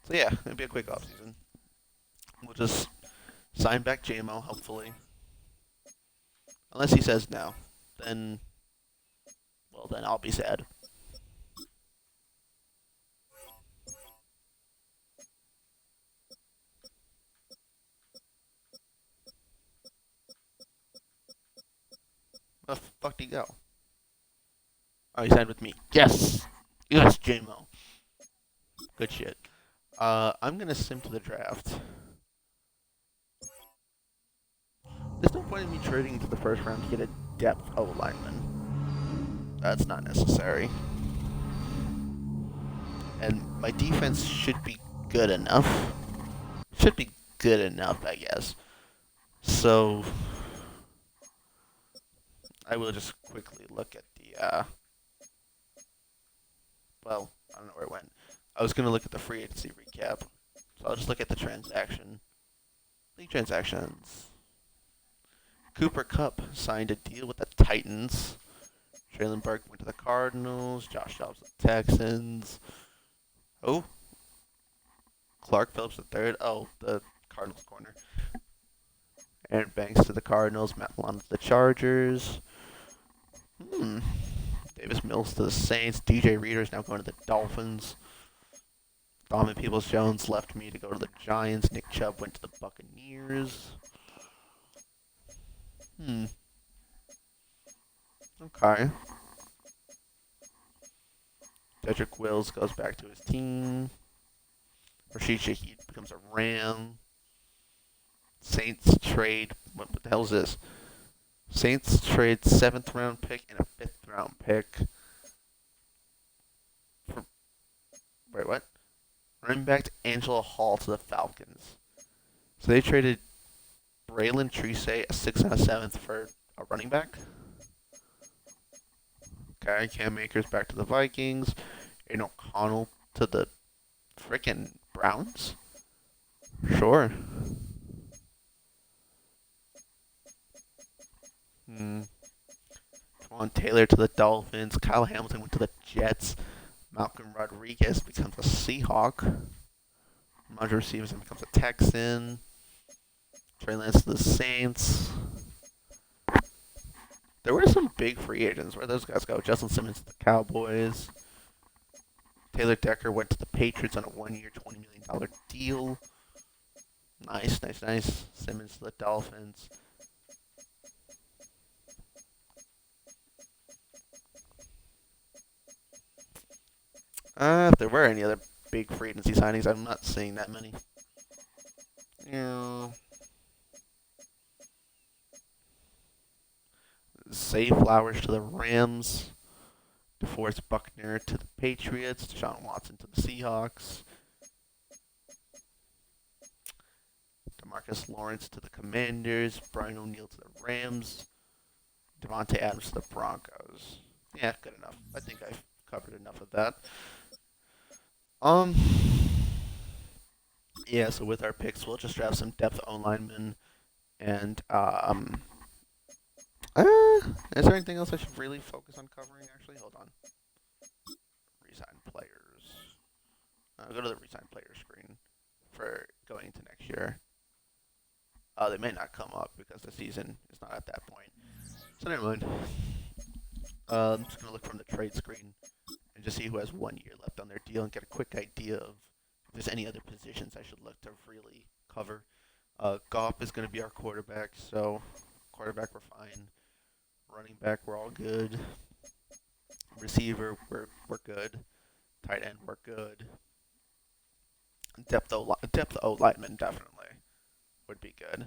So yeah, it'll be a quick offseason. We'll just sign back JMO, hopefully. Unless he says no, then well, then I'll be sad. Where the fuck did he go? Oh, he signed with me. Yes, yes, JMO. Good shit. I'm gonna sim to the draft. There's no point in me trading to the first round to get a depth O lineman. That's not necessary. And my defense should be good enough. Should be good enough, I guess. So I will just quickly look at the. Well, I don't know where it went. I was gonna look at the free agency recap, so I'll just look at the transaction. League transactions. Cooper Kupp signed a deal with the Titans. Traylon Burke went to the Cardinals. Josh Dobbs to the Texans. Oh, Clark Phillips III. Oh, the Cardinals corner. Aaron Banks to the Cardinals. Matt Milano to the Chargers. Davis Mills to the Saints. DJ Reader is now going to the Dolphins. Donovan Peoples-Jones left me to go to the Giants. Nick Chubb went to the Buccaneers. Okay. Dedrick Wills goes back to his team. Rashid Shaheed becomes a Ram. Saints trade. What the hell is this? Saints trade 7th round pick and a 5th round pick. For, wait, what? Running back Angela Hall to the Falcons. So they traded Braylon Treese, a 6th and a 7th, for a running back. Okay, Cam Akers back to the Vikings. Aiden O'Connell to the frickin' Browns? Sure. Twan Taylor to the Dolphins. Kyle Hamilton went to the Jets. Malcolm Rodriguez becomes a Seahawk. Roger Stevenson becomes a Texan. Trey Lance to the Saints. There were some big free agents. Where'd those guys go? Justin Simmons to the Cowboys. Taylor Decker went to the Patriots on a 1-year, $20 million deal. Nice, nice, nice. Simmons to the Dolphins. If there were any other big free agency signings, I'm not seeing that many. Yeah. Zay Flowers to the Rams. DeForest Buckner to the Patriots. Deshaun Watson to the Seahawks. DeMarcus Lawrence to the Commanders. Brian O'Neill to the Rams. Devontae Adams to the Broncos. Yeah, good enough. I think I've covered enough of that. Yeah, so with our picks, we'll just draft some depth O linemen and Is there anything else I should really focus on covering? Actually, hold on. Resign players. Go to the resign player screen for going into next year. They may not come up because the season is not at that point. So never mind. I'm just gonna look from the trade screen and just see who has 1 year left on their deal and get a quick idea of if there's any other positions I should look to really cover. Goff is gonna be our quarterback, so quarterback we're fine. Running back we're all good. Receiver we're good. Tight end we're good. Depth O lineman definitely would be good.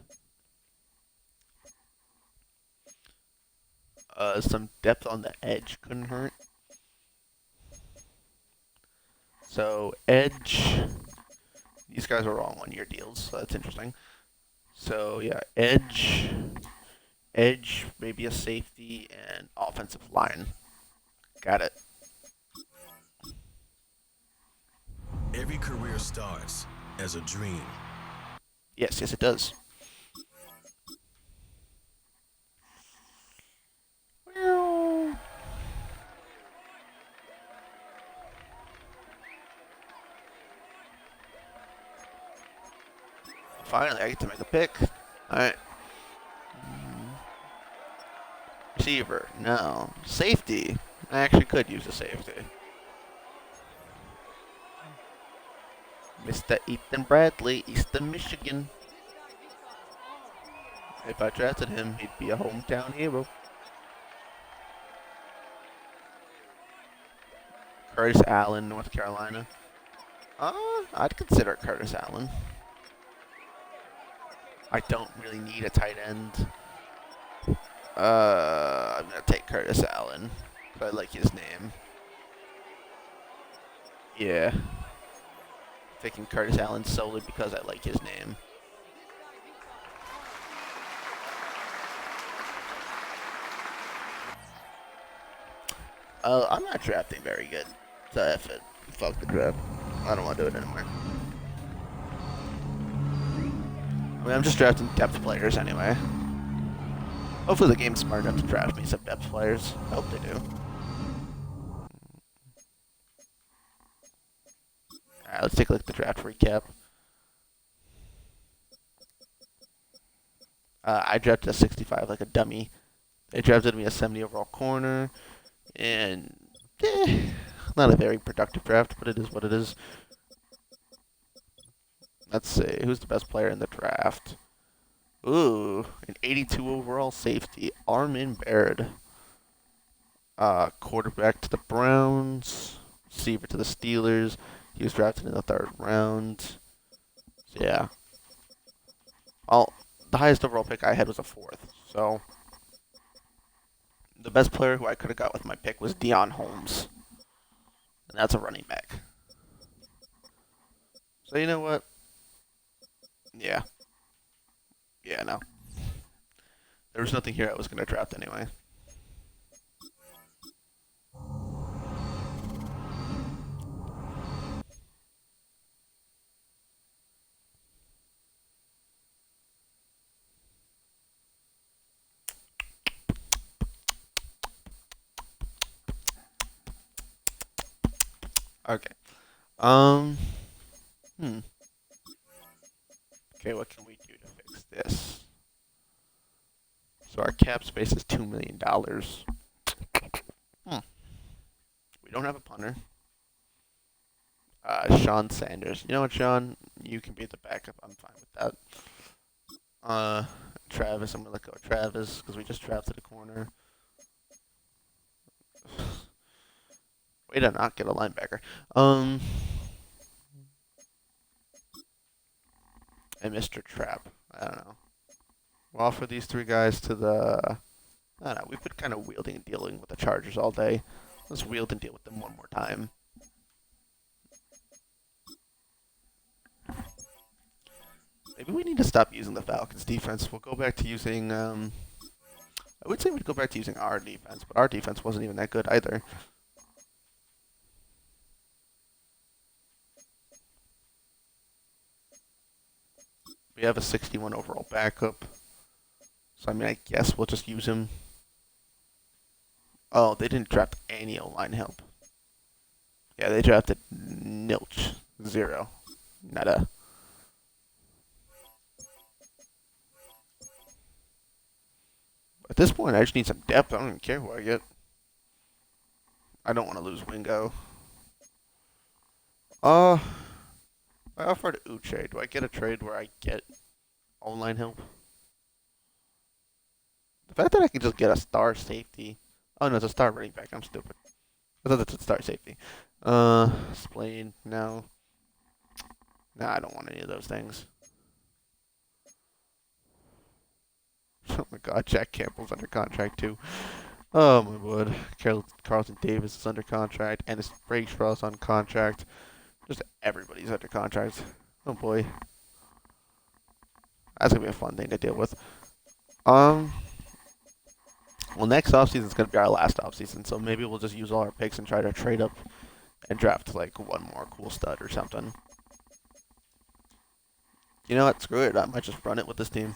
Some depth on the edge couldn't hurt. So edge, these guys are all 1 year deals, so that's interesting. So yeah, edge, maybe a safety and offensive line. Got it. Every career starts as a dream. Yes, yes it does. Well, finally, I get to make a pick. All right. Receiver, no. Safety. I actually could use a safety. Mr. Ethan Bradley, Eastern Michigan. If I drafted him, he'd be a hometown hero. Curtis Allen, North Carolina. I'd consider Curtis Allen. I don't really need a tight end. I'm gonna take Curtis Allen. I like his name. Yeah, taking Curtis Allen solely because I like his name. I'm not drafting very good. So F it. Fuck the draft. I don't want to do it anymore. I mean, I'm just drafting depth players anyway. Hopefully the game's smart enough to draft me some depth players. I hope they do. Alright, let's take a look at the draft recap. I drafted a 65 like a dummy. They drafted me a 70 overall corner, and not a very productive draft, but it is what it is. Let's see, who's the best player in the draft? Ooh, an 82 overall safety, Armin Baird. Quarterback to the Browns, receiver to the Steelers. He was drafted in the 3rd round. So yeah, well, the highest overall pick I had was a 4th. So the best player who I could have got with my pick was Deion Holmes, and that's a running back. So you know what? Yeah, yeah, no. There was nothing here I was going to draft anyway. Okay. Um. Hmm. Okay, what can we do to fix this? So our cap space is $2 million. Hmm. We don't have a punter. Sean Sanders. You know what, Sean? You can be the backup. I'm fine with that. Uh, Travis. I'm gonna let go of Travis because we just drafted a corner. Way to not get a linebacker. Um, and Mr. Trap. I don't know. We'll offer these 3 guys to the. I don't know. We've been kind of wielding and dealing with the Chargers all day. Let's wield and deal with them one more time. Maybe we need to stop using the Falcons defense. We'll go back to using. I would say we'd go back to using our defense, but our defense wasn't even that good either. We have a 61 overall backup. So, I mean, I guess we'll just use him. Oh, they didn't draft any O-line help. Yeah, they drafted nilch. Zero. Nada. At this point, I just need some depth. I don't even care who I get. I don't want to lose Wingo. Uh, I offered Uche. Do I get a trade where I get O-line help? The fact that I can just get a star safety. Oh no, it's a star running back. I'm stupid. I thought it's a star safety. Splain. No. Nah, I don't want any of those things. Oh my god, Jack Campbell's under contract too. Oh my word. Carlton Davis is under contract. And this Rayshaw's on contract. Just everybody's under contract. Oh boy. That's gonna be a fun thing to deal with. Um well next offseason is gonna be our last offseason, so maybe we'll just use all our picks and try to trade up and draft like one more cool stud or something. You know what? Screw it. I might just run it with this team.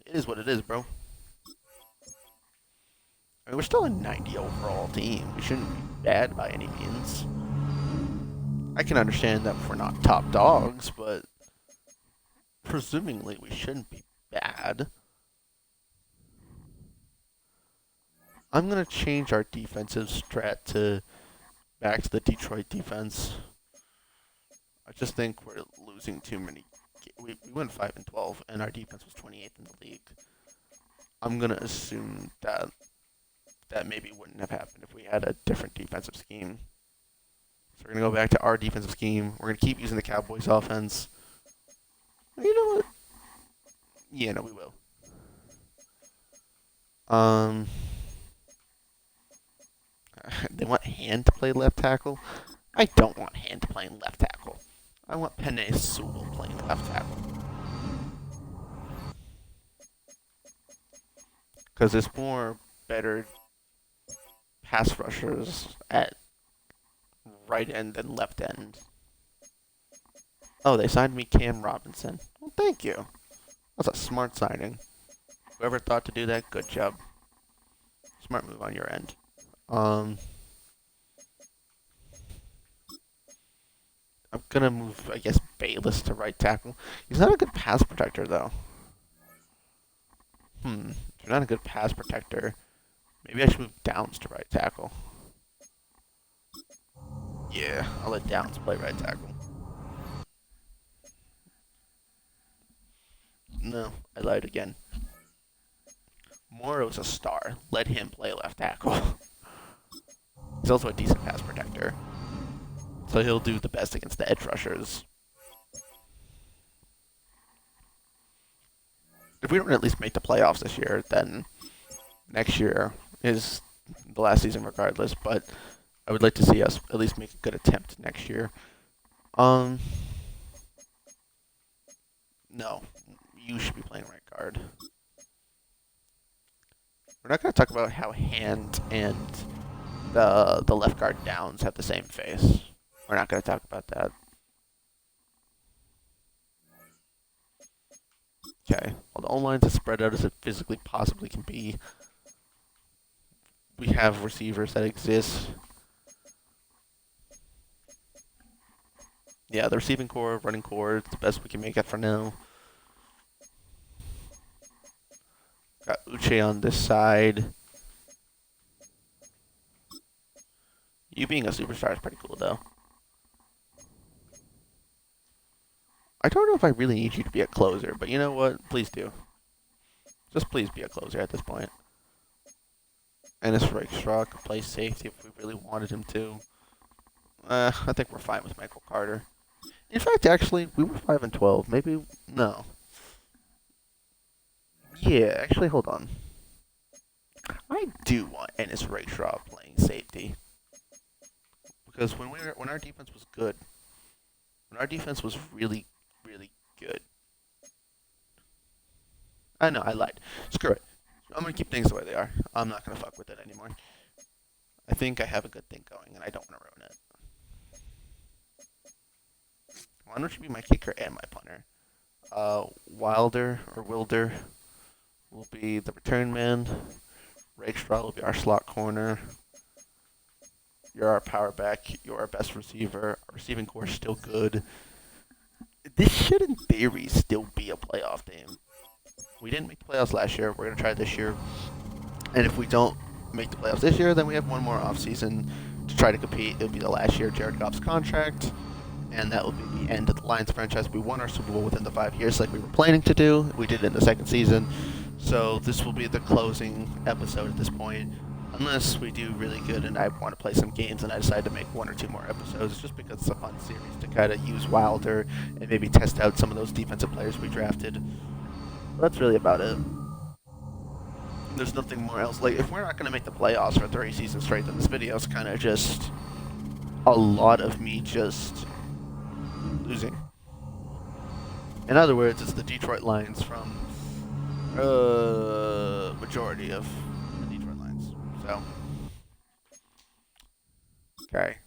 It is what it is, bro. I mean, we're still a 90 overall team. We shouldn't be bad by any means. I can understand that we're not top dogs, but presumably we shouldn't be bad. I'm gonna change our defensive strat to back to the Detroit defense. I just think we're losing too many. We went 5-12, and our defense was 28th in the league. I'm gonna assume that maybe wouldn't have happened if we had a different defensive scheme. So we're gonna go back to our defensive scheme. We're gonna keep using the Cowboys offense. You know what? Yeah, no, we will. Um, they want Hand to play left tackle. I don't want Hand playing left tackle. I want Penei Sewell playing left tackle. Because there's more better pass rushers at right end than left end. Oh, they signed me Cam Robinson. Well, thank you. That's a smart signing. Whoever thought to do that, good job. Smart move on your end. I'm gonna move, I guess, Bayless to right tackle. He's not a good pass protector, though. If you're not a good pass protector, maybe I should move Downs to right tackle. Yeah, I'll let Downs play right tackle. No, I lied again. Morrow's a star. Let him play left tackle. He's also a decent pass protector. So he'll do the best against the edge rushers. If we don't at least make the playoffs this year, then next year is the last season regardless. But I would like to see us at least make a good attempt next year. Um, no, you should be playing right guard. We're not going to talk about how Hand and the left guard Downs have the same face. We're not going to talk about that. Okay. Well, the O-line's as spread out as it physically possibly can be. We have receivers that exist. Yeah, the receiving core, running core, it's the best we can make it for now. Got Uche on this side. You being a superstar is pretty cool, though. I don't know if I really need you to be a closer, but you know what? Please do. Just please be a closer at this point. And this Rakestraw could play safety if we really wanted him to. I think we're fine with Michael Carter. In fact, actually, we were 5-12. Maybe no. Yeah, actually, hold on. I do want Ennis Rakestraw playing safety because when our defense was good, when our defense was really really good. I know I lied. Screw it. I'm gonna keep things the way they are. I'm not gonna fuck with it anymore. I think I have a good thing going, and I don't want to ruin it. Why don't you be my kicker and my punter? Wilder will be the return man. Rakestraw will be our slot corner. You're our power back. You're our best receiver. Our receiving core is still good. This should, in theory, still be a playoff team. We didn't make the playoffs last year. We're going to try this year. And if we don't make the playoffs this year, then we have one more offseason to try to compete. It'll be the last year of Jared Goff's contract, and that will be the end of the Lions franchise. We won our Super Bowl within the 5 years like we were planning to do. We did it in the second season. So this will be the closing episode at this point. Unless we do really good and I want to play some games and I decide to make one or two more episodes, just because it's a fun series to kind of use Wilder and maybe test out some of those defensive players we drafted. But that's really about it. There's nothing more else. Like, if we're not going to make the playoffs for 3 seasons straight, then this video is kind of just a lot of me just losing. In other words, it's the Detroit Lions from majority of the Detroit Lions. So, okay.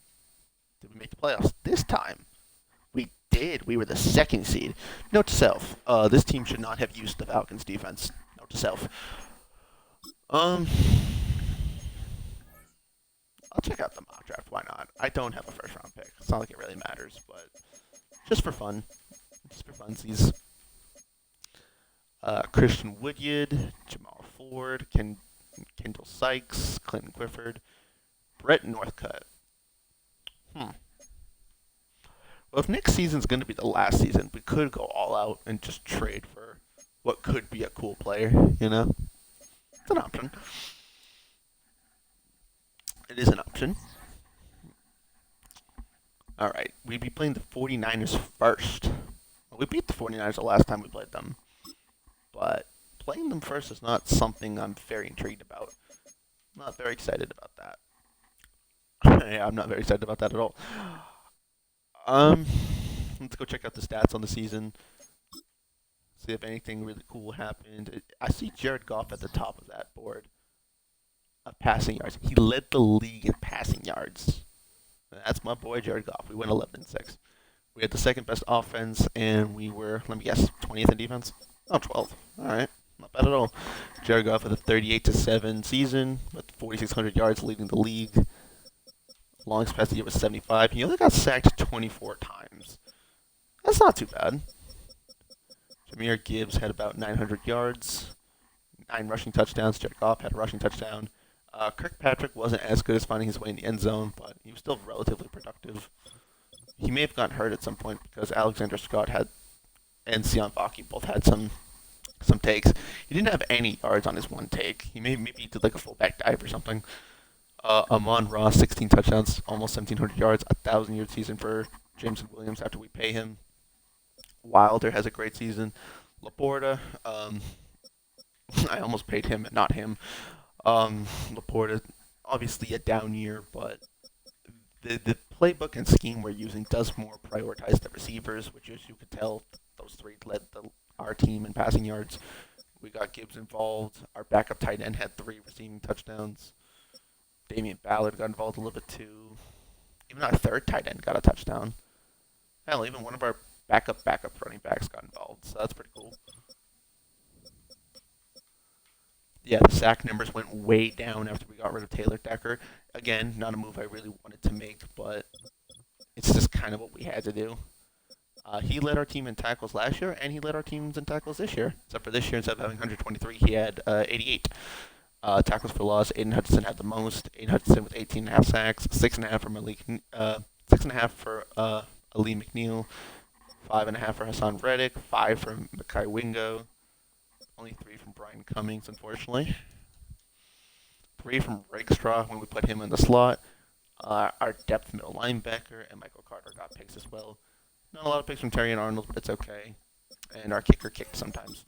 Did we make the playoffs? This time, we did. We were the second seed. Note to self, this team should not have used the Falcons defense. Note to self. I'll check out the mock draft. Why not? I don't have a first round pick. It's not like it really matters, but just for fun. Just for funsies. Christian Woodyard, Jamal Ford, Kendall Sykes, Clinton Clifford, Brett Northcutt. Well, if next season's going to be the last season, we could go all out and just trade for what could be a cool player, you know? It's an option. It is an option. Alright, we'd be playing the 49ers first. Well, we beat the 49ers the last time we played them. But playing them first is not something I'm very intrigued about. I'm not very excited about that. Yeah, I'm not very excited about that at all. Let's go check out the stats on the season. See if anything really cool happened. I see Jared Goff at the top of that board of passing yards. He led the league in passing yards. That's my boy Jared Goff. We went 11-6. We had the second best offense, and we were, let me guess, 20th in defense. Oh, 12th. All right, not bad at all. Jared Goff with a 38-7 season with 4,600 yards, leading the league. Longest pass of the year was 75. He only got sacked 24 times. That's not too bad. Jahmyr Gibbs had about 900 yards, 9 rushing touchdowns. Jared Goff had a rushing touchdown. Kirkpatrick wasn't as good as finding his way in the end zone, but he was still relatively productive. He may have gotten hurt at some point because Alexander Scott had and Sion Baki both had some takes. He didn't have any yards on his one take. He maybe did like a fullback dive or something. Amon-Ra, 16 touchdowns, almost 1,700 yards, 1,000-yard season for Jameson Williams after we pay him. Wilder has a great season. Laporta, I almost paid him and not him. Laporta, obviously a down year, but the playbook and scheme we're using does more prioritize the receivers, which, as you could tell, those three led our team in passing yards. We got Gibbs involved. Our backup tight end had 3 receiving touchdowns. Damian Ballard got involved a little bit too. Even our third tight end got a touchdown. Hell, even one of our backup running backs got involved, so that's pretty cool. Yeah, the sack numbers went way down after we got rid of Taylor Decker. Again, not a move I really wanted to make, but it's just kind of what we had to do. He led our team in tackles last year, and he led our teams in tackles this year. Except for this year, instead of having 123, he had 88. Tackles for loss, Aiden Hutchinson had the most. Aiden Hutchinson with 18.5 sacks, 6.5 for Malik, 6.5 for Ali McNeil, 5.5 for Hassan Reddick, 5 for Makai Wingo, only 3 from Brian Cummings, unfortunately. 3 from Rakestraw when we put him in the slot. Our depth middle linebacker and Michael Carter got picks as well. Not a lot of picks from Terry and Arnold, but it's okay. And our kicker kicked sometimes.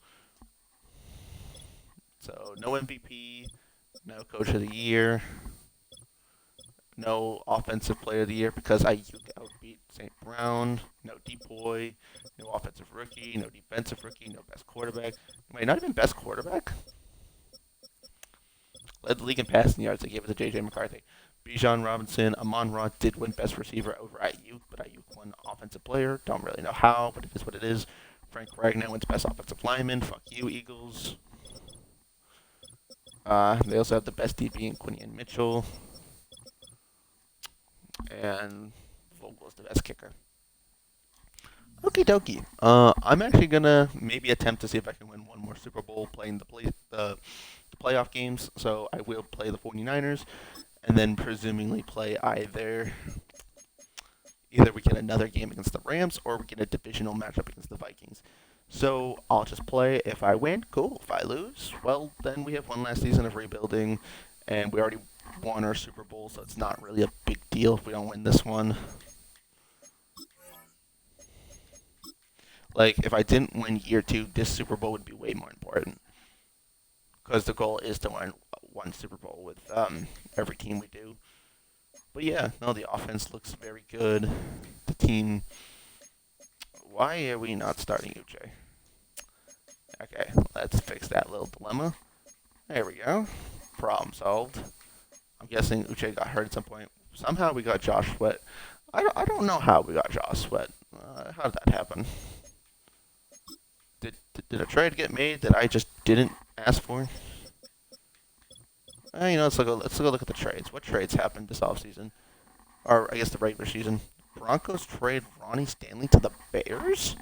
So no MVP, no Coach of the Year, no Offensive Player of the Year because Ayuk outbeat St. Brown, no Depoy, no Offensive Rookie, no Defensive Rookie, no Best Quarterback. Wait, not even Best Quarterback? Led the league in passing yards. They gave it to J.J. McCarthy. Bijan Robinson, Amon-Ra did win Best Receiver over Ayuk, but Ayuk won Offensive Player. Don't really know how, but it is what it is. Frank Ragnow wins Best Offensive Lineman. Fuck you, Eagles. They also have the best DB in Quinny and Mitchell, and Vogel's the best kicker. Okie dokie. I'm actually gonna maybe attempt to see if I can win one more Super Bowl playing the playoff games. So I will play the 49ers, and then presumably play either we get another game against the Rams or we get a divisional matchup against the Vikings. So I'll just play. If I win, cool. If I lose, well, then we have one last season of rebuilding, and we already won our Super Bowl, so it's not really a big deal if we don't win this one. Like, if I didn't win year two, this Super Bowl would be way more important. Because the goal is to win one Super Bowl with every team we do. But yeah, no, the offense looks very good. The team. Why are we not starting Uche? Okay, let's fix that little dilemma. There we go. Problem solved. I'm guessing Uche got hurt at some point. Somehow we got Josh Sweat. I don't know how we got Josh Sweat. How did that happen? Did a trade get made that I just didn't ask for? Let's go look at the trades. What trades happened this offseason? Or, I guess, the regular season. Broncos trade Ronnie Stanley to the Bears?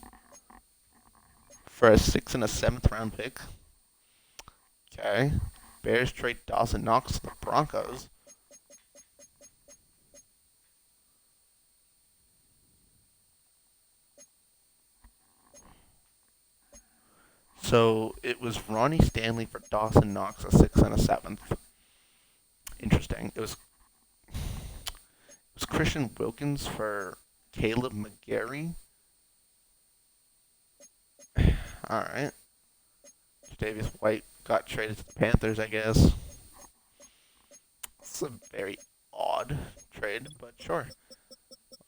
For a 6th and a 7th round pick? Okay. Bears trade Dawson Knox to the Broncos. So, it was Ronnie Stanley for Dawson Knox, a 6th and a 7th. Interesting. It was Christian Wilkins for Caleb McGarry. Alright. Davis White got traded to the Panthers, I guess. It's a very odd trade, but sure.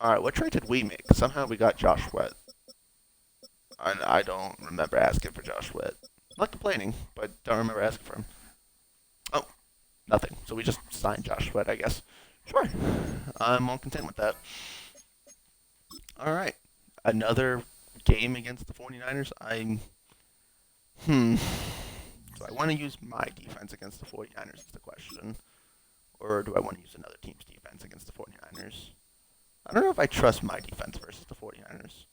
Alright, what trade did we make? Somehow we got Josh Sweat. I don't remember asking for Josh Sweat. Not complaining, but don't remember asking for him. Oh, nothing. So we just signed Josh Sweat, I guess. Sure. I'm all content with that. Alright. Another game against the 49ers. Do I want to use my defense against the 49ers is the question. Or do I want to use another team's defense against the 49ers? I don't know if I trust my defense versus the 49ers.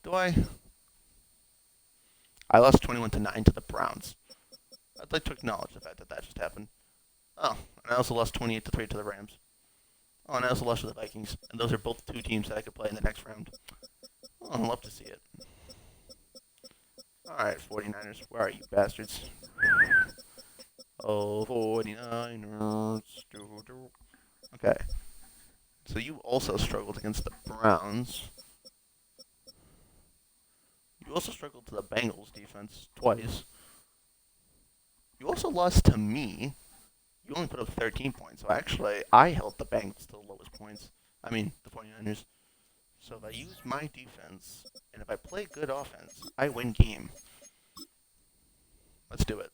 Do I? I lost 21-9 to the Browns. I'd like to acknowledge the fact that that just happened. Oh, and I also lost 28-3 to the Rams. Oh, and I also lost to the Vikings. And those are both two teams that I could play in the next round. Oh, I'd love to see it. Alright, 49ers, where are you bastards? Oh, 49ers. Okay. So you also struggled against the Browns. You also struggled to the Bengals defense twice. You also lost to me. You only put up 13 points. So actually, I held the Bengals to the lowest points. I mean, the 49ers. So if I use my defense, and if I play good offense, I win game. Let's do it.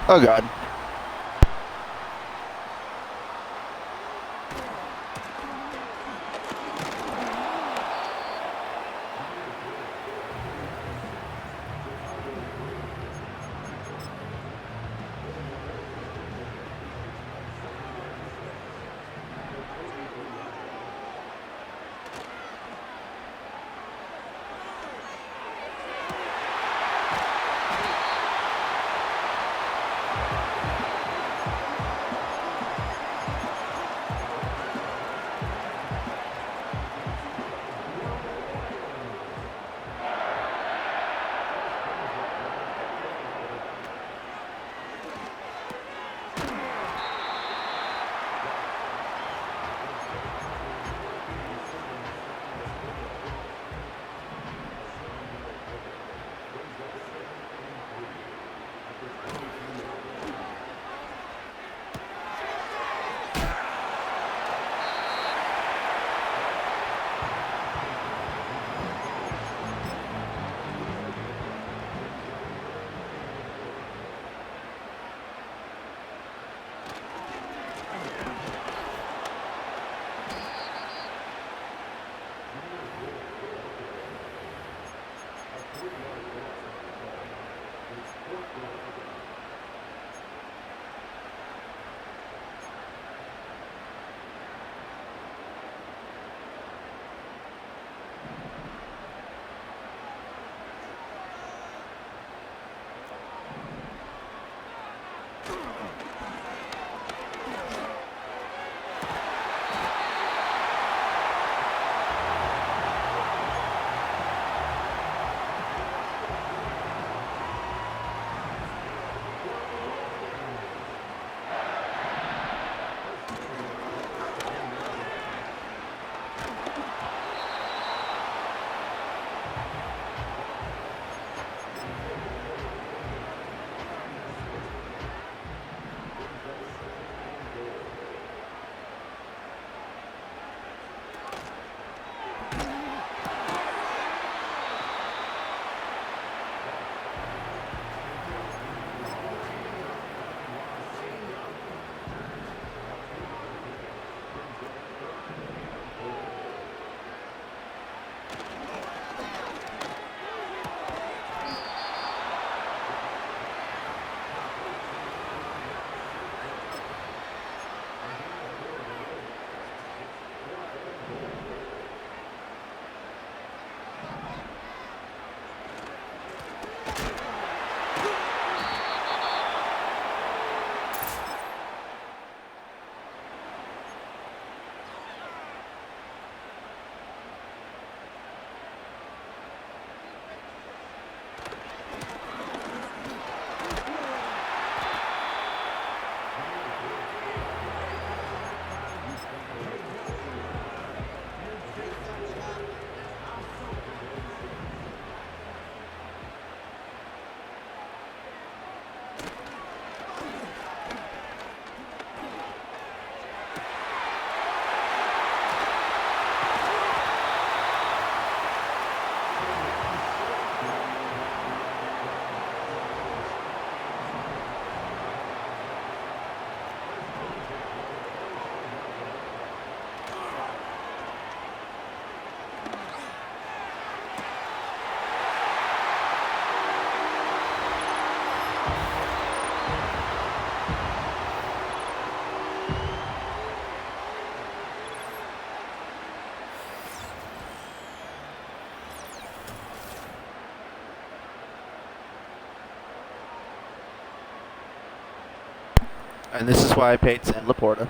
Oh god. And this is why I paid Sam Laporta.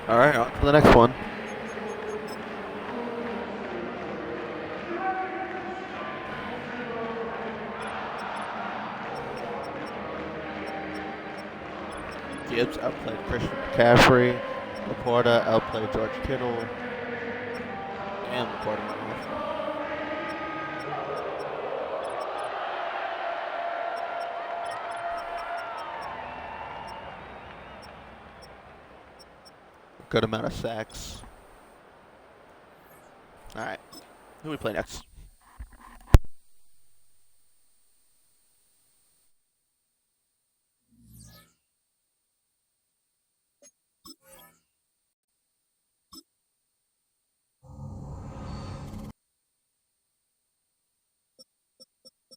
All right, on to the next one. Gibbs outplayed Christian McCaffrey. Laporta outplayed George Kittle. And Laporta went off. Good amount of sacks. All right, who we play next?